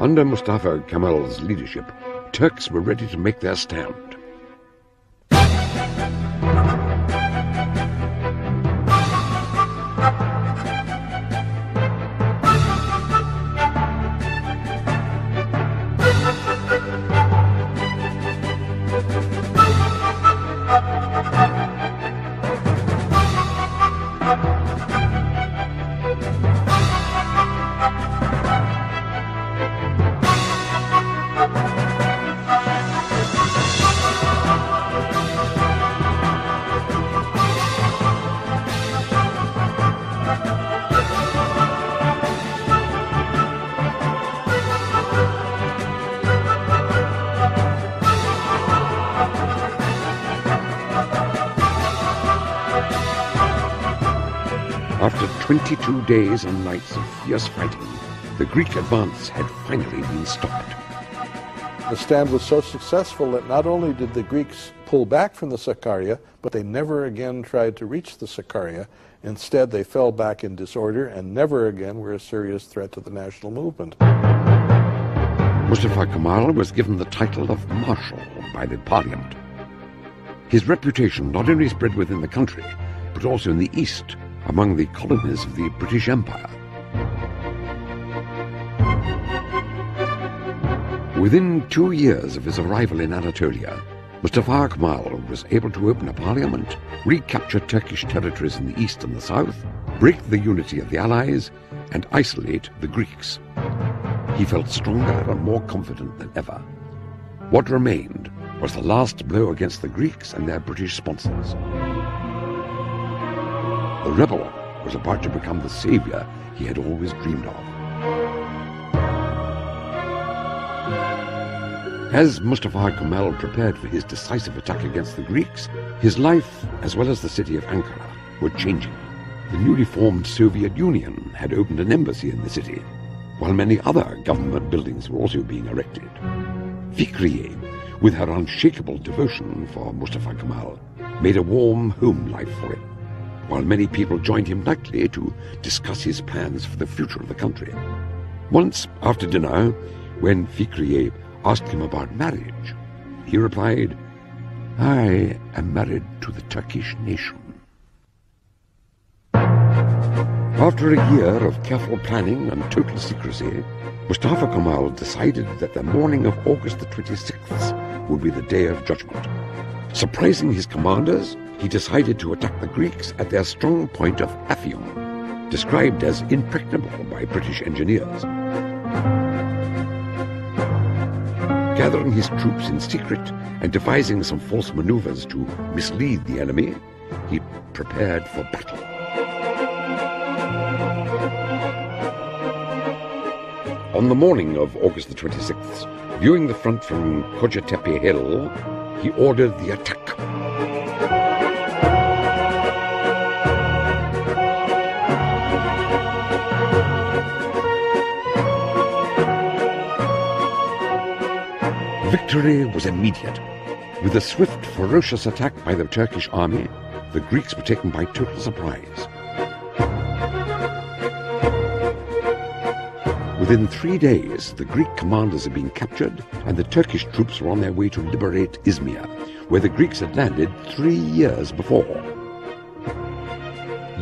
Speaker 1: Under Mustafa Kemal's leadership, Turks were ready to make their stand. After 22 days and nights of fierce fighting, the Greek advance had finally been stopped.
Speaker 6: The stand was so successful that not only did the Greeks pull back from the Sakarya, but they never again tried to reach the Sakarya. Instead, they fell back in disorder and never again were a serious threat to the national movement.
Speaker 1: Mustafa Kemal was given the title of Marshal by the Parliament. His reputation not only spread within the country, but also in the East, among the colonies of the British Empire. Within 2 years of his arrival in Anatolia, Mustafa Kemal was able to open a parliament, recapture Turkish territories in the east and the south, break the unity of the Allies, and isolate the Greeks. He felt stronger and more confident than ever. What remained was the last blow against the Greeks and their British sponsors. The rebel was about to become the savior he had always dreamed of. As Mustafa Kemal prepared for his decisive attack against the Greeks, his life, as well as the city of Ankara, were changing. The newly formed Soviet Union had opened an embassy in the city, while many other government buildings were also being erected. Fikriye, with her unshakable devotion for Mustafa Kemal, made a warm home life for him, while many people joined him nightly to discuss his plans for the future of the country. Once, after dinner, when Fikriye asked him about marriage, he replied, "I am married to the Turkish nation." After a year of careful planning and total secrecy, Mustafa Kemal decided that the morning of August the 26th would be the day of judgment. Surprising his commanders, he decided to attack the Greeks at their strong point of Afyon, described as impregnable by British engineers. Gathering his troops in secret and devising some false maneuvers to mislead the enemy, he prepared for battle. On the morning of August the 26th, viewing the front from Kocatepe Hill, he ordered the attack. victory was immediate. With a swift, ferocious attack by the Turkish army, the Greeks were taken by total surprise. Within 3 days, the Greek commanders had been captured, and the Turkish troops were on their way to liberate Izmir, where the Greeks had landed 3 years before.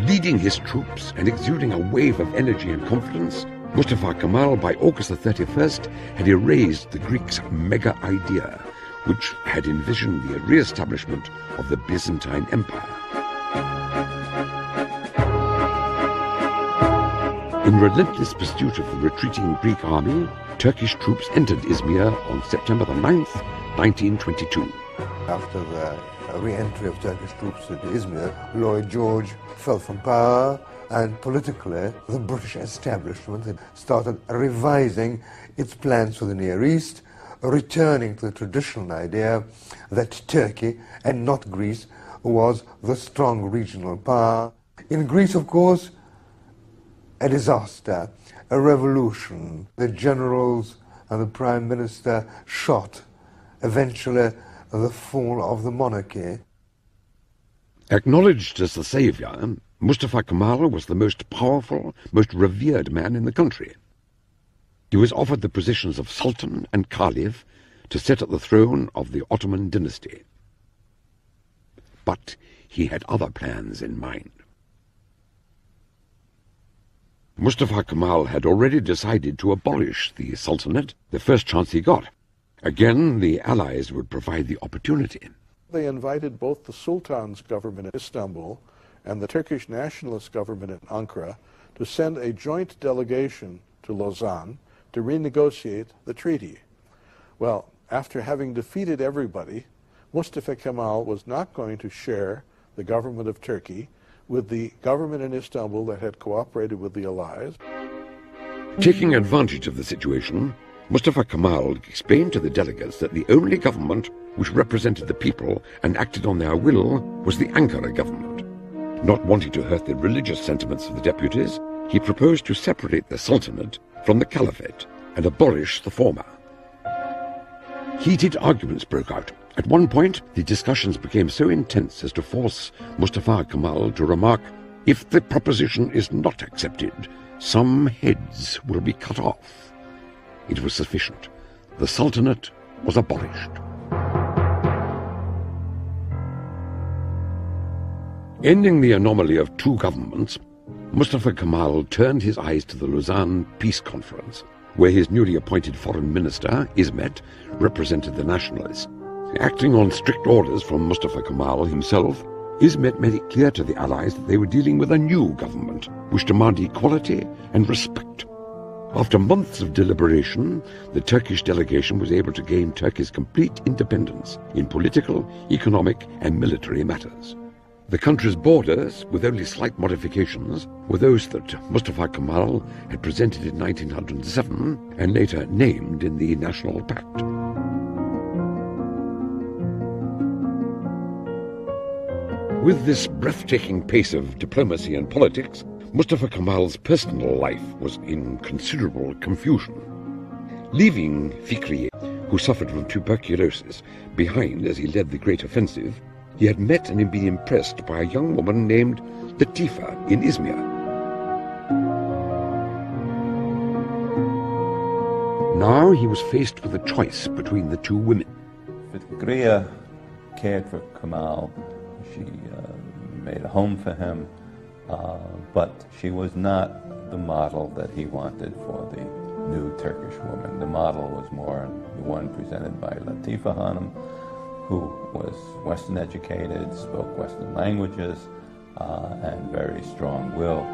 Speaker 1: Leading his troops and exuding a wave of energy and confidence, Mustafa Kemal, by August the 31st, had erased the Greeks' mega idea, which had envisioned the re-establishment of the Byzantine Empire. In relentless pursuit of the retreating Greek army, Turkish troops entered Izmir on September the 9th, 1922.
Speaker 5: After the re-entry of Turkish troops into Izmir, Lloyd George fell from power, and politically the British establishment had started revising its plans for the Near East, returning to the traditional idea that Turkey, and not Greece, was the strong regional power. In Greece, of course, a disaster, a revolution. The generals and the Prime Minister shot, eventually the fall of the monarchy.
Speaker 1: Acknowledged as the saviour, Mustafa Kemal was the most powerful, most revered man in the country. He was offered the positions of Sultan and Caliph to sit at the throne of the Ottoman dynasty. But he had other plans in mind. Mustafa Kemal had already decided to abolish the Sultanate the first chance he got. Again, the Allies would provide the opportunity.
Speaker 6: They invited both the Sultan's government in Istanbul and the Turkish nationalist government in Ankara to send a joint delegation to Lausanne to renegotiate the treaty. Well, after having defeated everybody, Mustafa Kemal was not going to share the government of Turkey with the government in Istanbul that had cooperated with the Allies.
Speaker 1: Taking advantage of the situation, Mustafa Kemal explained to the delegates that the only government which represented the people and acted on their will was the Ankara government. Not wanting to hurt the religious sentiments of the deputies, he proposed to separate the Sultanate from the Caliphate and abolish the former. Heated arguments broke out. At one point, the discussions became so intense as to force Mustafa Kemal to remark, "If the proposition is not accepted, some heads will be cut off." It was sufficient. The Sultanate was abolished. Ending the anomaly of two governments, Mustafa Kemal turned his eyes to the Lausanne Peace Conference, where his newly appointed foreign minister, Ismet, represented the nationalists. Acting on strict orders from Mustafa Kemal himself, Ismet made it clear to the Allies that they were dealing with a new government, which demanded equality and respect. After months of deliberation, the Turkish delegation was able to gain Turkey's complete independence in political, economic, and military matters. The country's borders, with only slight modifications, were those that Mustafa Kemal had presented in 1907 and later named in the National Pact. With this breathtaking pace of diplomacy and politics, Mustafa Kemal's personal life was in considerable confusion. Leaving Fikriye, who suffered from tuberculosis, behind as he led the Great Offensive, he had met and been impressed by a young woman named Latifa in Izmir. Now he was faced with a choice between the two women.
Speaker 3: Fikriye cared for Kemal. She made a home for him, but she was not the model that he wanted for the new Turkish woman. The model was more the one presented by Latifa Hanım, who was Western educated, spoke Western languages, and very strong-willed.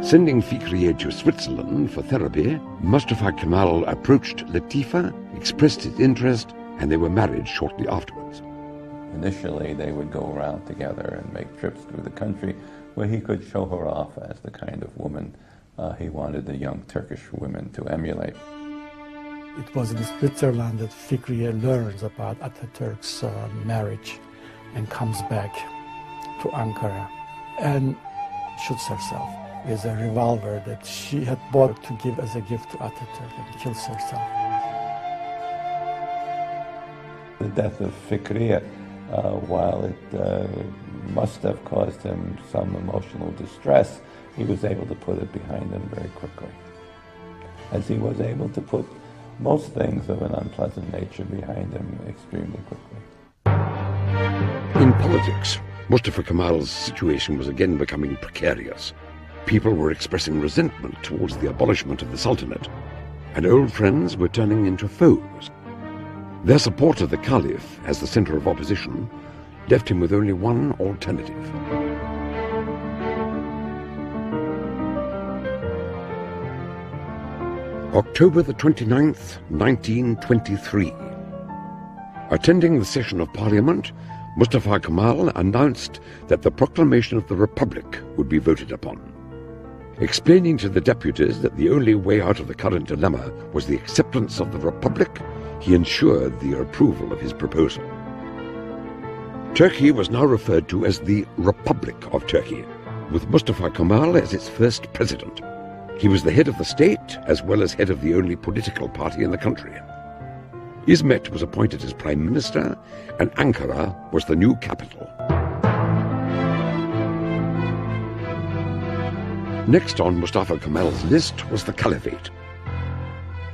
Speaker 1: Sending Fikriye to Switzerland for therapy, Mustafa Kemal approached Latifa, expressed his interest, and they were married shortly afterwards.
Speaker 3: Initially, they would go around together and make trips through the country where he could show her off as the kind of woman he wanted the young Turkish women to emulate.
Speaker 2: It was in Switzerland that Fikriye learns about Atatürk's marriage and comes back to Ankara and shoots herself with a revolver that she had bought to give as a gift to Atatürk and kills herself.
Speaker 3: The death of Fikriye, while it must have caused him some emotional distress, he was able to put it behind him very quickly, as he was able to put most things of an unpleasant nature behind him extremely quickly.
Speaker 1: In politics, Mustafa Kemal's situation was again becoming precarious. People were expressing resentment towards the abolishment of the Sultanate, and old friends were turning into foes. Their support of the Caliph as the center of opposition left him with only one alternative. October the 29th, 1923. Attending the session of Parliament, Mustafa Kemal announced that the proclamation of the Republic would be voted upon. Explaining to the deputies that the only way out of the current dilemma was the acceptance of the Republic, he ensured the approval of his proposal. Turkey was now referred to as the Republic of Turkey, with Mustafa Kemal as its first president. He was the head of the state, as well as head of the only political party in the country. Izmit was appointed as prime minister, and Ankara was the new capital. Next on Mustafa Kemal's list was the Caliphate.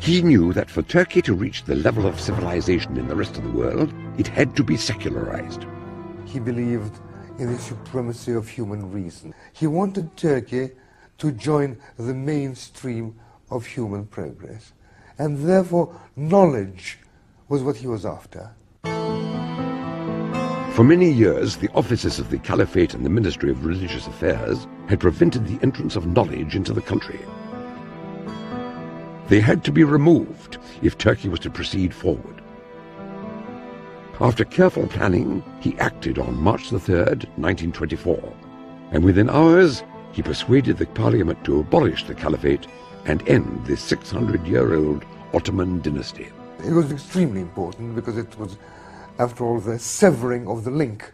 Speaker 1: He knew that for Turkey to reach the level of civilization in the rest of the world, it had to be secularized.
Speaker 5: He believed in the supremacy of human reason. He wanted Turkey to join the mainstream of human progress, and therefore knowledge was what he was after.
Speaker 1: For many years, the offices of the Caliphate and the Ministry of Religious Affairs had prevented the entrance of knowledge into the country. They had to be removed if Turkey was to proceed forward. After careful planning, he acted on March the 3rd, 1924, and within hours he persuaded the Parliament to abolish the Caliphate and end the 600-year-old Ottoman dynasty.
Speaker 5: It was extremely important because it was, after all, the severing of the link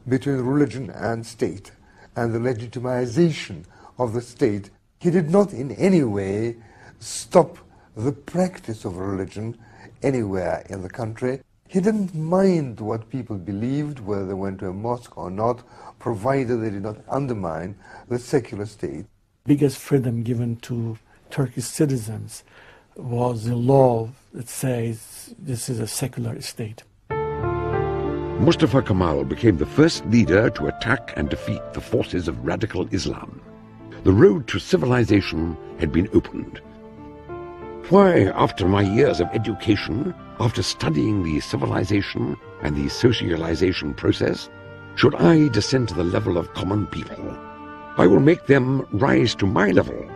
Speaker 5: between religion and state and the legitimization of the state. He did not in any way stop the practice of religion anywhere in the country. He didn't mind what people believed, whether they went to a mosque or not, provided they did not undermine the secular state.
Speaker 2: Biggest freedom given to Turkish citizens was the law that says this is a secular state.
Speaker 1: Mustafa Kemal became the first leader to attack and defeat the forces of radical Islam. The road to civilization had been opened. Why, after my years of education, after studying the civilization and the socialization process, should I descend to the level of common people? I will make them rise to my level.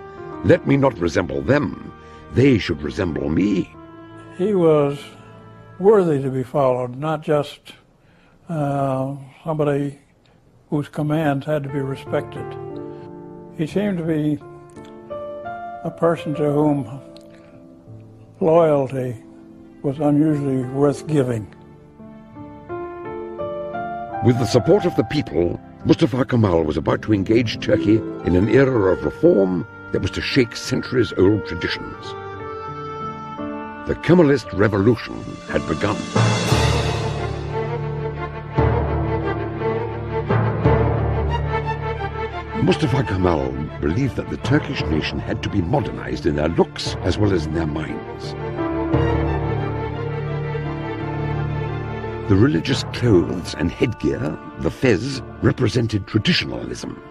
Speaker 1: Let me not resemble them. They should resemble me.
Speaker 9: He was worthy to be followed, not just somebody whose commands had to be respected. He seemed to be a person to whom loyalty was unusually worth giving.
Speaker 1: With the support of the people, Mustafa Kemal was about to engage Turkey in an era of reform that was to shake centuries-old traditions. The Kemalist revolution had begun. Mustafa Kemal believed that the Turkish nation had to be modernized in their looks as well as in their minds. The religious clothes and headgear, the fez, represented traditionalism.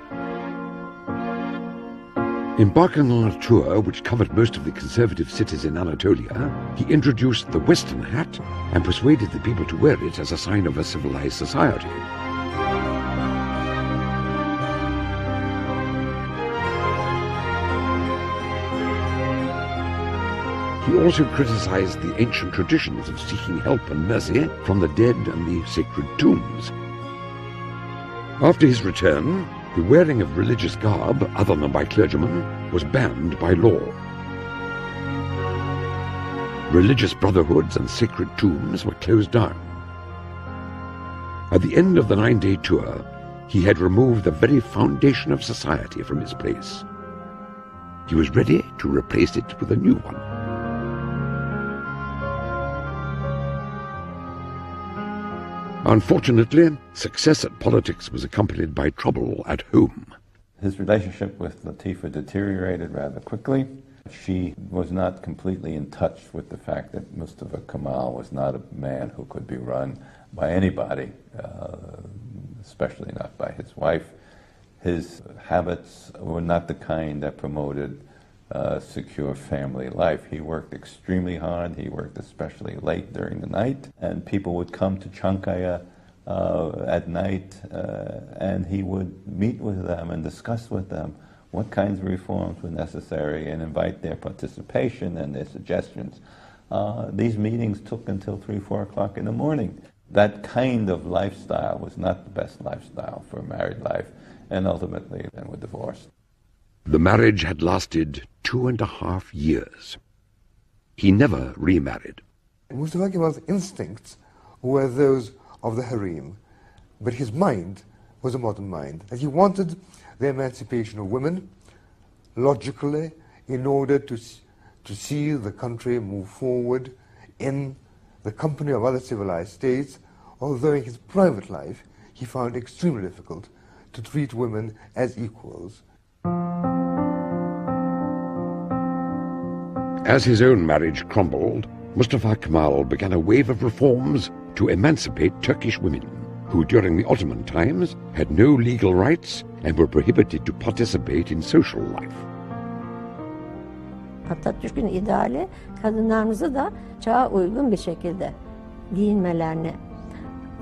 Speaker 1: Embarking on a tour which covered most of the conservative cities in Anatolia, he introduced the Western hat and persuaded the people to wear it as a sign of a civilized society. He also criticized the ancient traditions of seeking help and mercy from the dead and the sacred tombs. After his return, the wearing of religious garb, other than by clergymen, was banned by law. Religious brotherhoods and sacred tombs were closed down. At the end of the 9-day tour, he had removed the very foundation of society from its place. He was ready to replace it with a new one. Unfortunately, success at politics was accompanied by trouble at home.
Speaker 3: His relationship with Latifa deteriorated rather quickly. She was not completely in touch with the fact that Mustafa Kemal was not a man who could be run by anybody, especially not by his wife. His habits were not the kind that promoted secure family life. He worked extremely hard. He worked especially late during the night, and people would come to Chankaya at night, and he would meet with them and discuss with them what kinds of reforms were necessary and invite their participation and their suggestions. These meetings took until 3, 4 o'clock in the morning. That kind of lifestyle was not the best lifestyle for a married life, and ultimately then were divorced.
Speaker 1: The marriage had lasted 2.5 years. He never remarried.
Speaker 5: Mustafa Kemal's instincts were those of the harem, but his mind was a modern mind, and he wanted the emancipation of women logically in order to see the country move forward in the company of other civilized states, although in his private life he found it extremely difficult to treat women as equals.
Speaker 1: As his own marriage crumbled, Mustafa Kemal began a wave of reforms to emancipate Turkish women, who during the Ottoman times had no legal rights and were prohibited to participate in social life.
Speaker 10: Atatürk'ün ideali kadınlarımızı da çağa uygun bir şekilde giyinmelerini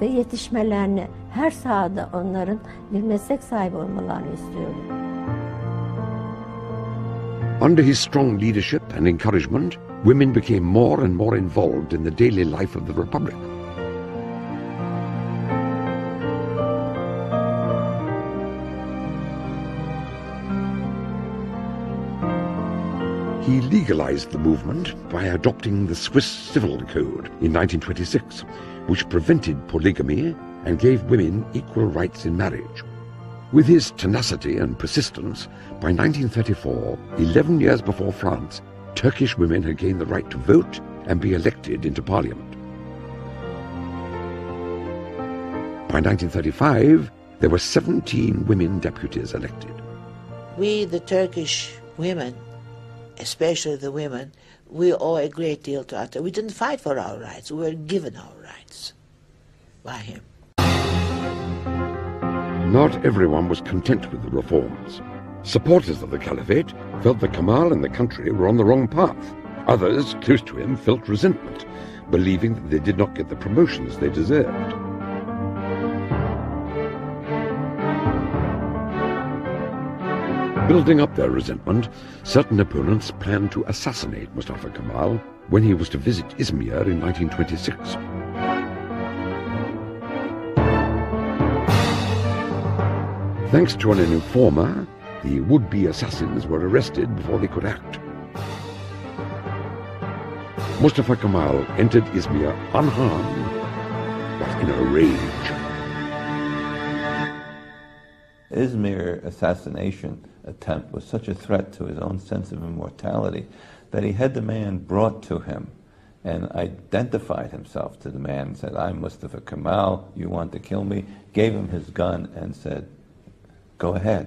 Speaker 10: ve yetişmelerini, her sahada onların bir meslek sahibi olmalarını istiyordu.
Speaker 1: Under his strong leadership and encouragement, women became more and more involved in the daily life of the Republic. He legalized the movement by adopting the Swiss Civil Code in 1926, which prevented polygamy and gave women equal rights in marriage. With his tenacity and persistence, by 1934, 11 years before France, Turkish women had gained the right to vote and be elected into parliament. By 1935, there were 17 women deputies elected.
Speaker 4: We, the Turkish women, especially the women, we owe a great deal to Atatürk. We didn't fight for our rights. We were given our rights by him.
Speaker 1: Not everyone was content with the reforms. Supporters of the Caliphate felt that Kemal and the country were on the wrong path. Others, close to him, felt resentment, believing that they did not get the promotions they deserved. Building up their resentment, certain opponents planned to assassinate Mustafa Kemal when he was to visit Izmir in 1926. Thanks to an informer, the would-be assassins were arrested before they could act. Mustafa Kemal entered Izmir unharmed, but in a rage.
Speaker 3: Izmir assassination attempt was such a threat to his own sense of immortality that he had the man brought to him and identified himself to the man and said, "I'm Mustafa Kemal, you want to kill me?" Gave him his gun and said, "Go ahead."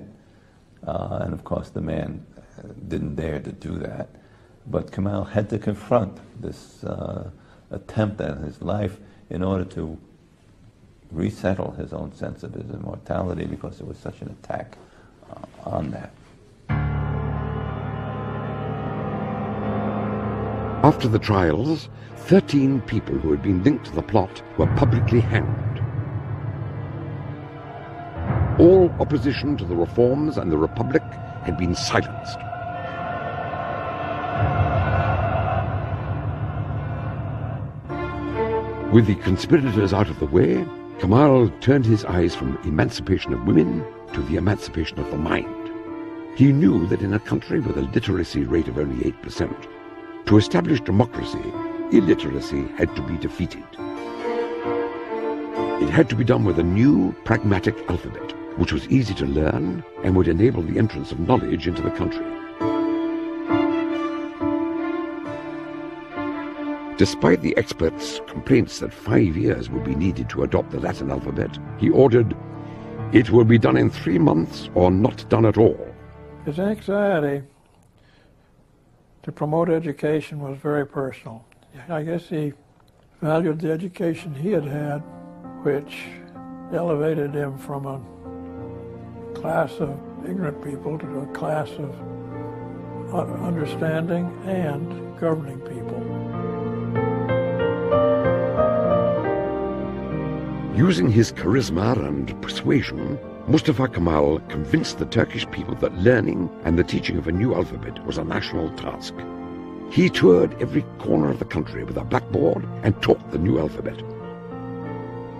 Speaker 3: And of course the man didn't dare to do that. But Kemal had to confront this attempt at his life in order to resettle his own sense of his immortality, because it was such an attack on that.
Speaker 1: After the trials, 13 people who had been linked to the plot were publicly hanged. All opposition to the reforms and the Republic had been silenced. With the conspirators out of the way, Kemal turned his eyes from emancipation of women to the emancipation of the mind. He knew that in a country with a literacy rate of only 8%, to establish democracy, illiteracy had to be defeated. It had to be done with a new, pragmatic alphabet, which was easy to learn and would enable the entrance of knowledge into the country. Despite the experts' complaints that 5 years would be needed to adopt the Latin alphabet, he ordered, "It will be done in 3 months or not done at all."
Speaker 9: His anxiety to promote education was very personal. I guess he valued the education he had had, which elevated him from a class of ignorant people to a class of understanding and governing people.
Speaker 1: Using his charisma and persuasion, Mustafa Kemal convinced the Turkish people that learning and the teaching of a new alphabet was a national task. He toured every corner of the country with a blackboard and taught the new alphabet.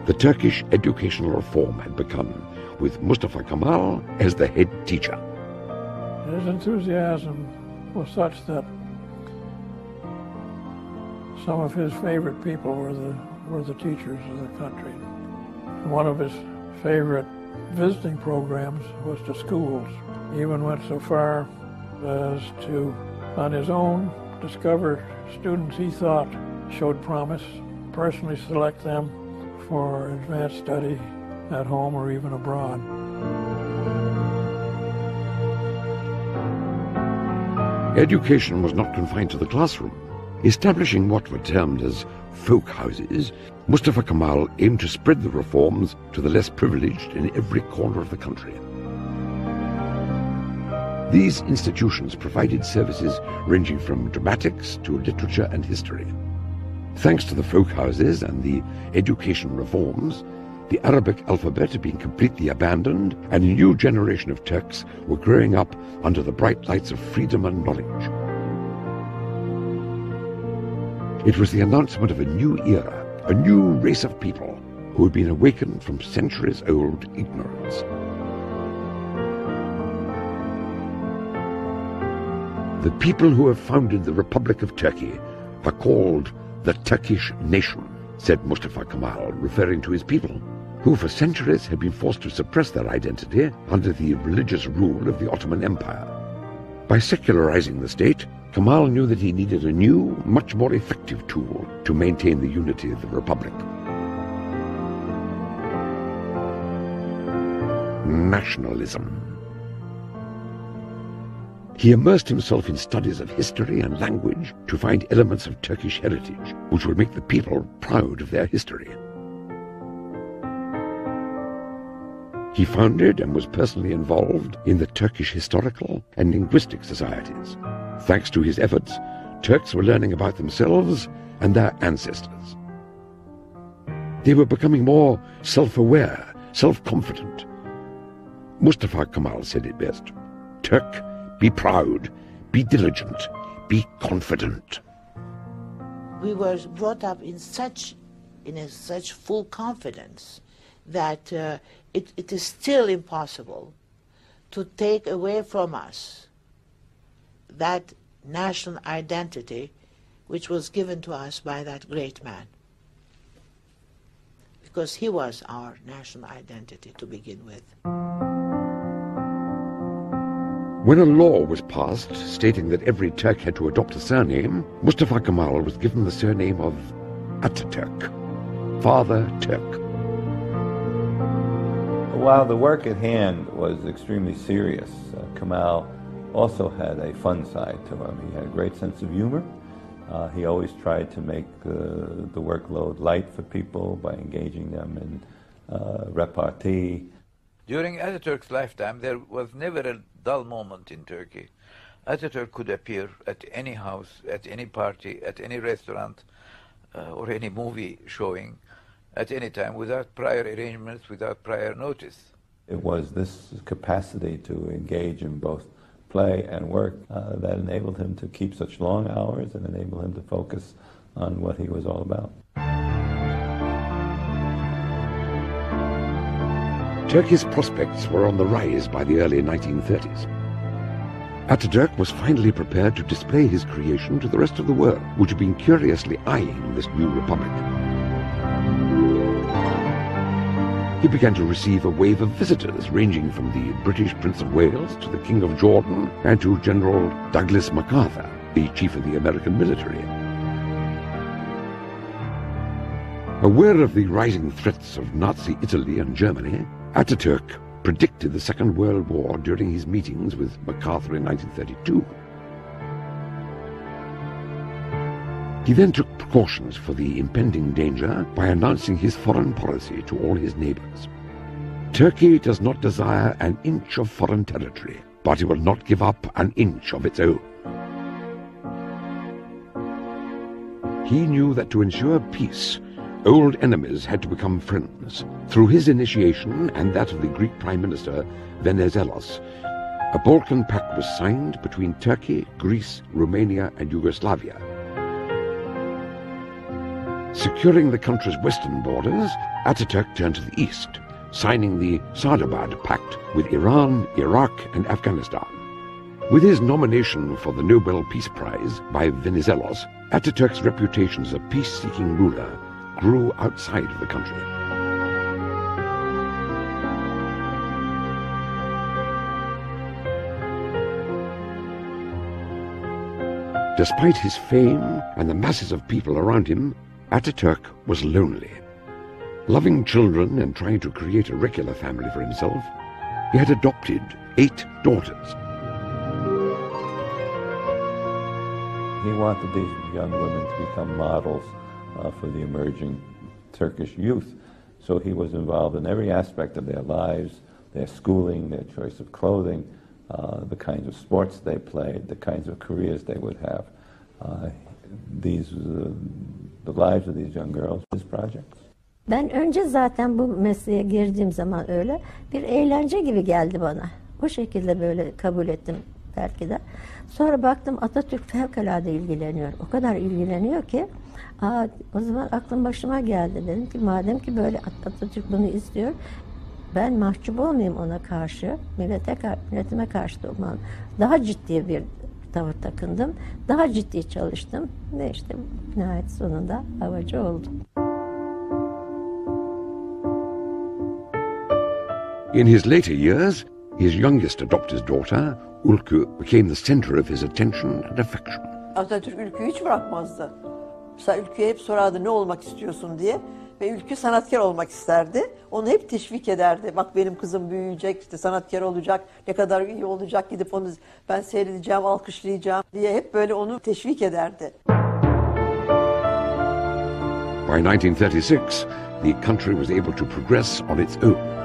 Speaker 1: The Turkish educational reform had begun, with Mustafa Kemal as the head teacher.
Speaker 9: His enthusiasm was such that some of his favorite people were the teachers of the country. One of his favorite visiting programs was to schools. He even went so far as to, on his own, discover students he thought showed promise, personally select them for advanced study at home or even abroad.
Speaker 1: Education was not confined to the classroom. Establishing what were termed as folk houses, Mustafa Kemal aimed to spread the reforms to the less privileged in every corner of the country. These institutions provided services ranging from dramatics to literature and history. Thanks to the folk houses and the education reforms, the Arabic alphabet had been completely abandoned, and a new generation of Turks were growing up under the bright lights of freedom and knowledge. It was the announcement of a new era, a new race of people who had been awakened from centuries-old ignorance. The people who have founded the Republic of Turkey are called the Turkish nation, said Mustafa Kemal, referring to his people, who for centuries had been forced to suppress their identity under the religious rule of the Ottoman Empire. By secularizing the state, Kemal knew that he needed a new, much more effective tool to maintain the unity of the Republic. Nationalism. He immersed himself in studies of history and language to find elements of Turkish heritage, which would make the people proud of their history. He founded and was personally involved in the Turkish historical and linguistic societies. Thanks to his efforts, Turks were learning about themselves and their ancestors. They were becoming more self-aware, self-confident. Mustafa Kemal said it best: "Turk, be proud, be diligent, be confident."
Speaker 4: We were brought up in such full confidence that it is still impossible to take away from us that national identity which was given to us by that great man. Because he was our national identity to begin with.
Speaker 1: When a law was passed stating that every Turk had to adopt a surname, Mustafa Kemal was given the surname of Atatürk, Father Turk.
Speaker 3: While the work at hand was extremely serious, Kemal also had a fun side to him. He had a great sense of humor. He always tried to make the workload light for people by engaging them in repartee.
Speaker 11: During Atatürk's lifetime, there was never a dull moment in Turkey. Atatürk could appear at any house, at any party, at any restaurant, or any movie showing at any time without prior arrangements, without prior notice.
Speaker 3: It was this capacity to engage in both play and work that enabled him to keep such long hours and enabled him to focus on what he was all about.
Speaker 1: Turkey's prospects were on the rise by the early 1930s. Atatürk was finally prepared to display his creation to the rest of the world, which had been curiously eyeing this new republic. He began to receive a wave of visitors ranging from the British Prince of Wales to the King of Jordan and to General Douglas MacArthur, the chief of the American military. Aware of the rising threats of Nazi Italy and Germany, Ataturk predicted the Second World War during his meetings with MacArthur in 1932. He then took precautions for the impending danger by announcing his foreign policy to all his neighbors. Turkey does not desire an inch of foreign territory, but it will not give up an inch of its own. He knew that to ensure peace, old enemies had to become friends. Through his initiation and that of the Greek Prime Minister Venizelos, a Balkan Pact was signed between Turkey, Greece, Romania and Yugoslavia. Securing the country's western borders, Ataturk turned to the east, signing the Sardabad Pact with Iran, Iraq and Afghanistan. With his nomination for the Nobel Peace Prize by Venizelos, Ataturk's reputation as a peace-seeking ruler grew outside of the country. Despite his fame and the masses of people around him, Ataturk was lonely. Loving children and trying to create a regular family for himself, he had adopted 8 daughters.
Speaker 3: He wanted these young women to become models for the emerging Turkish youth. So he was involved in every aspect of their lives, their schooling, their choice of clothing, the kinds of sports they played, the kinds of careers they would have. The lives of these young girls, his projects.
Speaker 10: Ben önce zaten bu mesleğe girdiğim zaman öyle bir eğlence gibi geldi bana. O şekilde böyle kabul ettim belki de. Sonra baktım Atatürk fevkalade ilgileniyor. O kadar ilgileniyor ki o zaman aklım başıma geldi. Dedim ki madem ki böyle Atatürk bunu istiyor, ben mahcup olmayayım ona karşı, milletime karşı da olmam. Daha ciddi bir tavır takındım. Daha ciddi çalıştım. Ve işte nihayet sonunda havacı oldum.
Speaker 1: In his later years, his youngest adopted daughter, Ülkü, became the center of his attention and affection.
Speaker 12: Atatürk Ülkü'yü hiç bırakmazdı. Mesela Ülkü'ye hep sorardı ne olmak istiyorsun diye. Ve Ülkü sanatkar olmak isterdi. Onu hep teşvik ederdi. Bak benim kızım büyüyecek, işte sanatkar olacak, ne kadar iyi olacak, gidip onu ben seyredeceğim, alkışlayacağım diye hep böyle onu teşvik ederdi.
Speaker 1: By 1936, the country was able to progress on its own.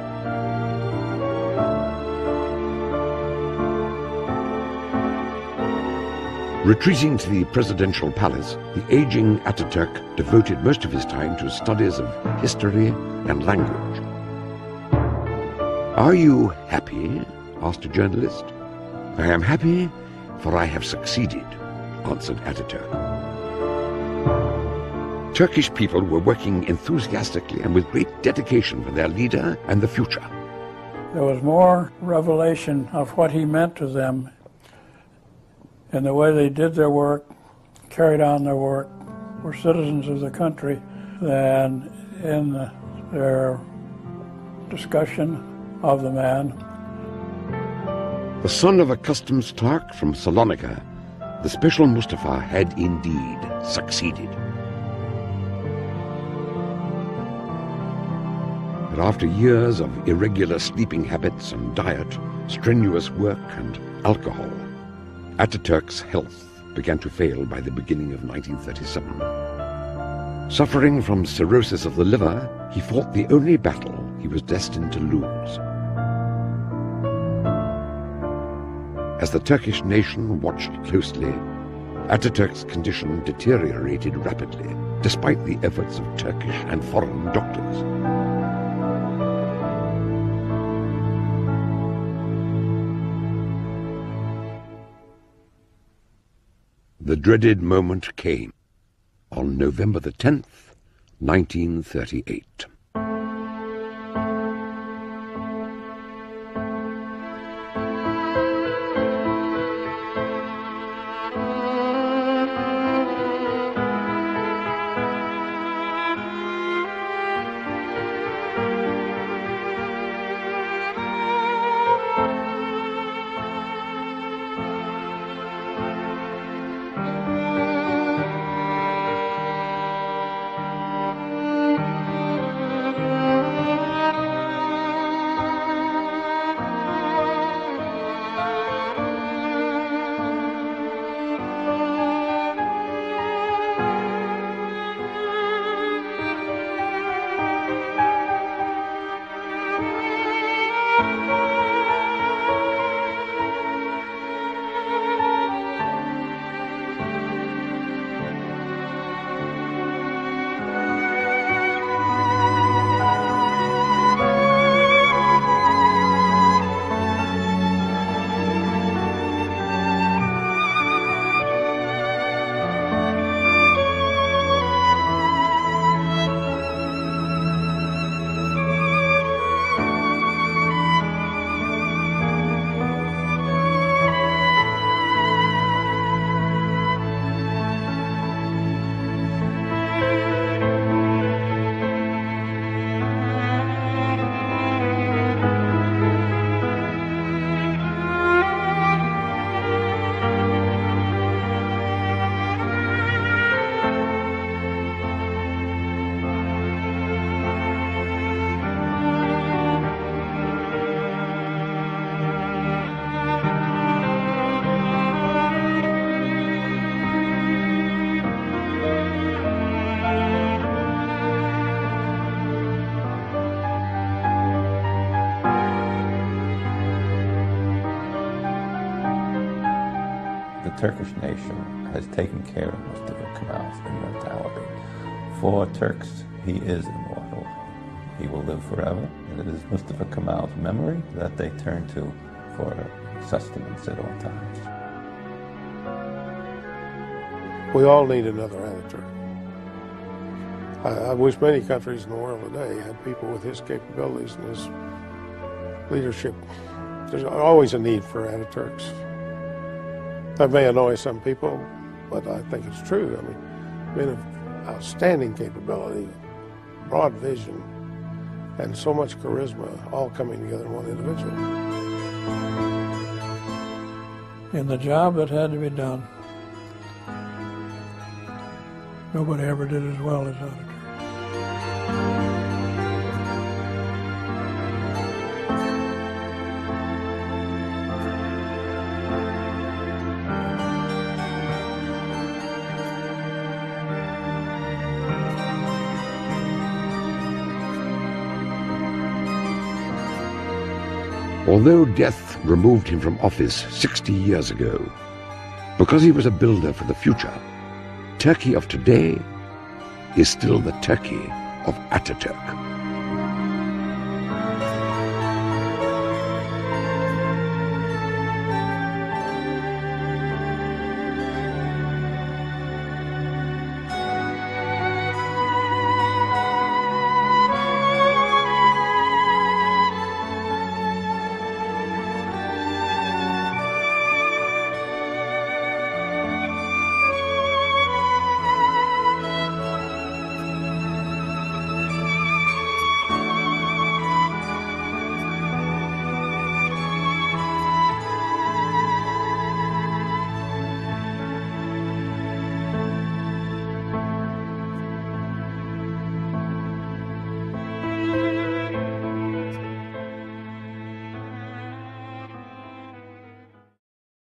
Speaker 1: Retreating to the presidential palace, the aging Ataturk devoted most of his time to studies of history and language. "Are you happy?" asked a journalist. "I am happy, for I have succeeded," answered Ataturk. Turkish people were working enthusiastically and with great dedication for their leader and the future.
Speaker 9: There was more revelation of what he meant to them in the way they did their work, carried on their work, were citizens of the country, than in their discussion of the man.
Speaker 1: The son of a customs clerk from Salonika, the special Mustafa had indeed succeeded. But after years of irregular sleeping habits and diet, strenuous work and alcohol, Ataturk's health began to fail by the beginning of 1937. Suffering from cirrhosis of the liver, he fought the only battle he was destined to lose. As the Turkish nation watched closely, Ataturk's condition deteriorated rapidly, despite the efforts of Turkish and foreign doctors. The dreaded moment came on November the 10th, 1938.
Speaker 3: the Turkish nation has taken care of Mustafa Kemal's immortality. For Turks, he is immortal. He will live forever, and it is Mustafa Kemal's memory that they turn to for sustenance at all times.
Speaker 8: We all need another Atatürk. I wish many countries in the world today had people with his capabilities and his leadership. There's always a need for Atatürks. That may annoy some people, but I think it's true. I mean, men of outstanding capability, broad vision, and so much charisma, all coming together in one individual.
Speaker 9: In the job that had to be done, nobody ever did as well as Atatürk.
Speaker 1: Although death removed him from office 60 years ago, because he was a builder for the future, Turkey of today is still the Turkey of Atatürk.